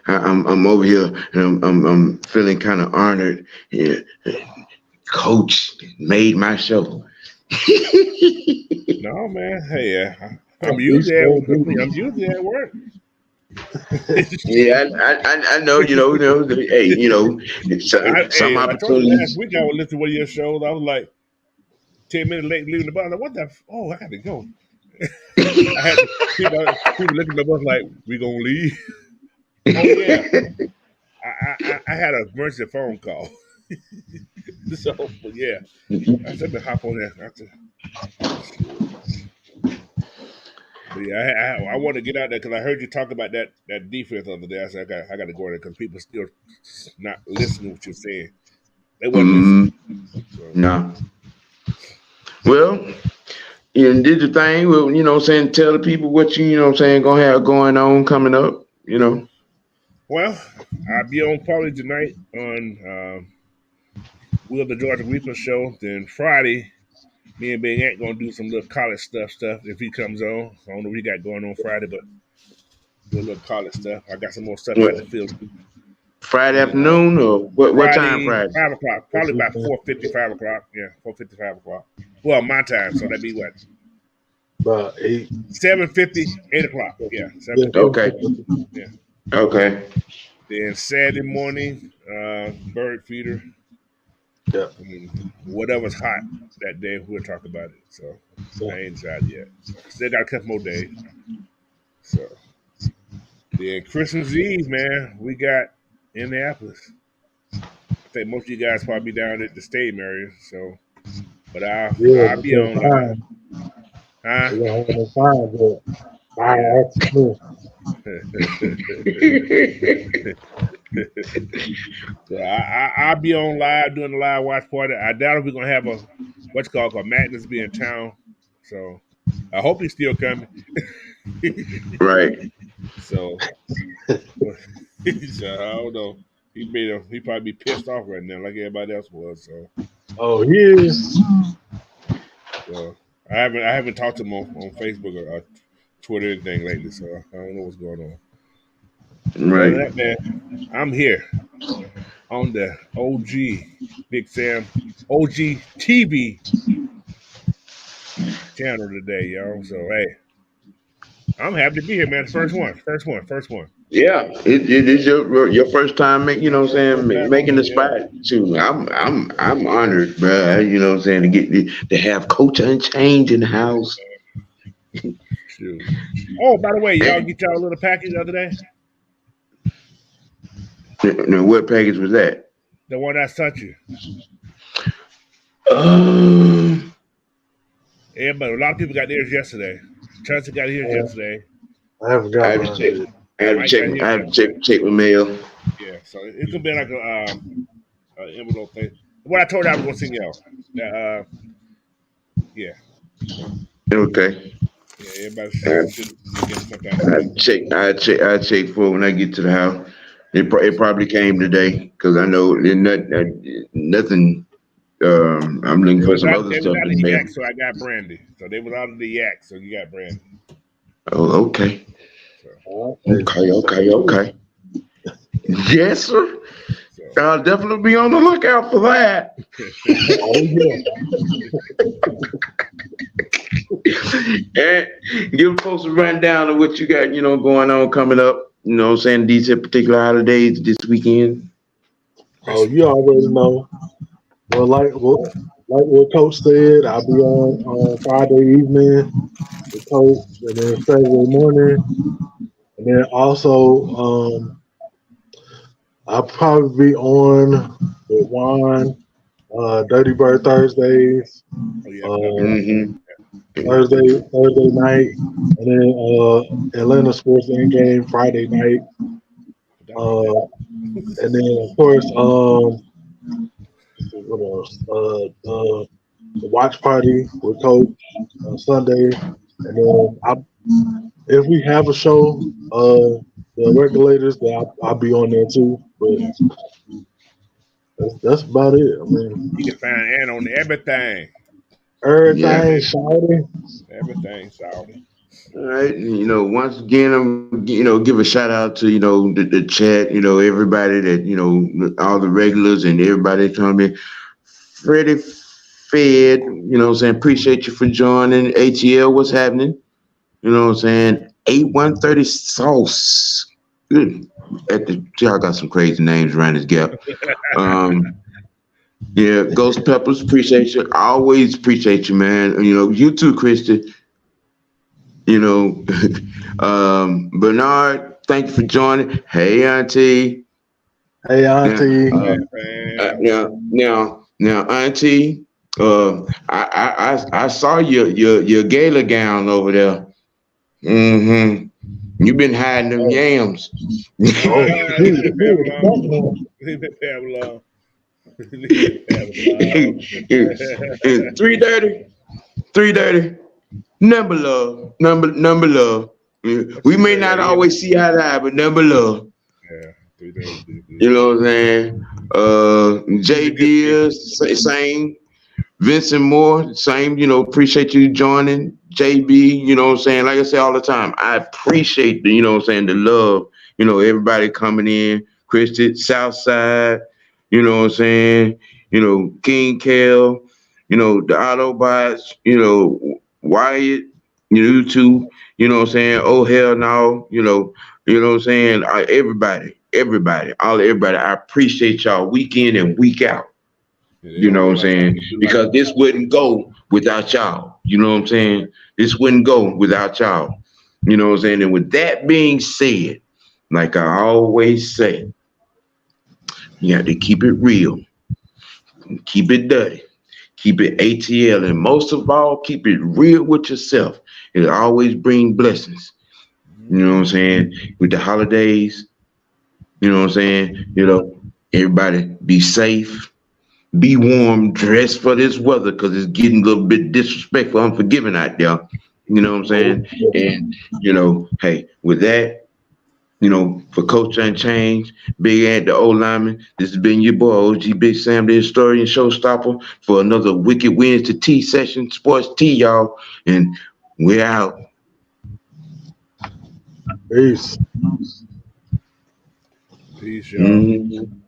I'm over here and I'm feeling kind of honored. Yeah, Coach made my show. No man, hey, I'm usually at work. Yeah, I know. Hey, some opportunities. Last week I was listening to one of your shows. I was like 10 minutes late leaving the bus. Like, what the? Oh, I got to go. I had people looking at the bus like, we gonna leave? Oh yeah. I had an emergency phone call. So, but yeah, I said to hop on that. But yeah, I want to get out there because I heard you talk about that defense the other day. I said I got to go there because people still not listening to what you're saying. They wasn't listening. So, No. Well, you did your thing. Well, tell the people what gonna have going on coming up. well, I'll be on probably tonight on Will the Georgia Reaper show. Then Friday, me and Big Ant gonna do some little college stuff if he comes on. I don't know what he got going on Friday, but do a little college stuff. I got some more stuff I got to fill. Friday afternoon or what time Friday? 5 o'clock. Probably about 4:50, 5 o'clock. Yeah, 4:50, 5 o'clock. Well, my time, so that'd be what? About 8. 7:50, 8 o'clock. Yeah. 7:50. Okay. Yeah. Okay. Then Saturday morning, bird feeder. Yeah. Whatever's hot that day, we'll talk about it. So I ain't decided yet. Still got a couple more days. So then Christmas Eve, man, we got Indianapolis. I think most of you guys probably be down at the stadium area. So, but I'll be on. Huh? So I'll be on live doing the live watch party. I doubt if we're gonna have a what's called Madness be in town. So I hope he's still coming. Right. So I don't know. He probably be pissed off right now, like everybody else was. So he is. So I haven't talked to him on Facebook or Twitter or anything lately, so I don't know what's going on. Right. That, man, I'm here on the OG Big Sam OG TV channel today, y'all. So hey, I'm happy to be here, man. First one. Yeah, it is your first time, making the spot too. I'm honored, bro. To get to have Coach Unchanged in the house. Shoot. Oh, by the way, y'all get y'all a little package the other day. Now, what package was that? The one I sent you. Yeah, but a lot of people got theirs yesterday. Chelsea got his yesterday. I haven't got I have to check my mail. Yeah, so it could be like an envelope thing. What I told you I was gonna send y'all. Yeah. Okay. Yeah, everybody should get something. I check for when I get to the house. It probably came today because I know nothing. I'm looking for some other stuff. Out of the yak, so I got brandy. So they was out of the yak, so you got brandy. Oh, okay. Okay. Yes, sir. So. I'll definitely be on the lookout for that. And give folks a rundown of what you got, going on coming up. These particular holidays this weekend. Oh, you already know. Well, like what Coach said, I'll be on Friday evening with Coach, and then Saturday morning, and then also I'll probably be on with Juan, Dirty Bird Thursdays, Thursday night, and then Atlanta Sports End Game Friday night, and then of course what else? The watch party with Coach on Sunday, and then if we have a show, the regulators, I'll be on there too. But that's about it. I mean, you can find Ann on everything. Shouty. Everything, Shouty. All right. Once again, I'm, give a shout out to, the chat, everybody that, all the regulars and everybody coming. Freddie Fed, appreciate you for joining. ATL, what's happening? 8130 Sauce. Good. Y'all got some crazy names around this gap. Yeah, Ghost Peppers, appreciate you. I always appreciate you, man. You too, Christy. Bernard, thank you for joining. Hey, Auntie. Hey, Auntie. Now, now, Auntie, I saw your gala gown over there. Mm-hmm. You been hiding them yams. Oh, Leave that Pam alone. Leave that Pam alone. Leave that Pam alone. 330, 330. Number love, number love. What We you may say, not Ian? always see eye to eye, but number love. Yeah, 3:30. You know what I'm saying? He's Jay a good kid. Diaz, same. Vincent Moore, same. Appreciate you joining. JB, you know what I'm saying? Like I say all the time, I appreciate the, what I'm saying, the love. Everybody coming in. Christy, Southside, you know what I'm saying? King Kel, the Autobots, Wyatt, you two, you know what I'm saying? Oh hell no, what I'm saying? Everybody. I appreciate y'all week in and week out. Yeah, they You don't know do what it I'm like we saying? do. Because this wouldn't go without y'all. You know what I'm saying? This wouldn't go without y'all. You know what I'm saying? And with that being said, like I always say, you have to keep it real, keep it dirty, keep it ATL, and most of all, keep it real with yourself. It'll always bring blessings. You know what I'm saying? With the holidays, you know what I'm saying? Everybody be safe. Be warm, dress for this weather because it's getting a little bit disrespectful, unforgiving out there. You know what I'm oh, saying? And, hey, with that, for Coach Unchanged, Big Ant, the old lineman, this has been your boy, OG Big Sam, the historian, showstopper, for another Wicked Wins to Tea session, Sports Tea, y'all. And we're out. peace. Peace, y'all. Mhm.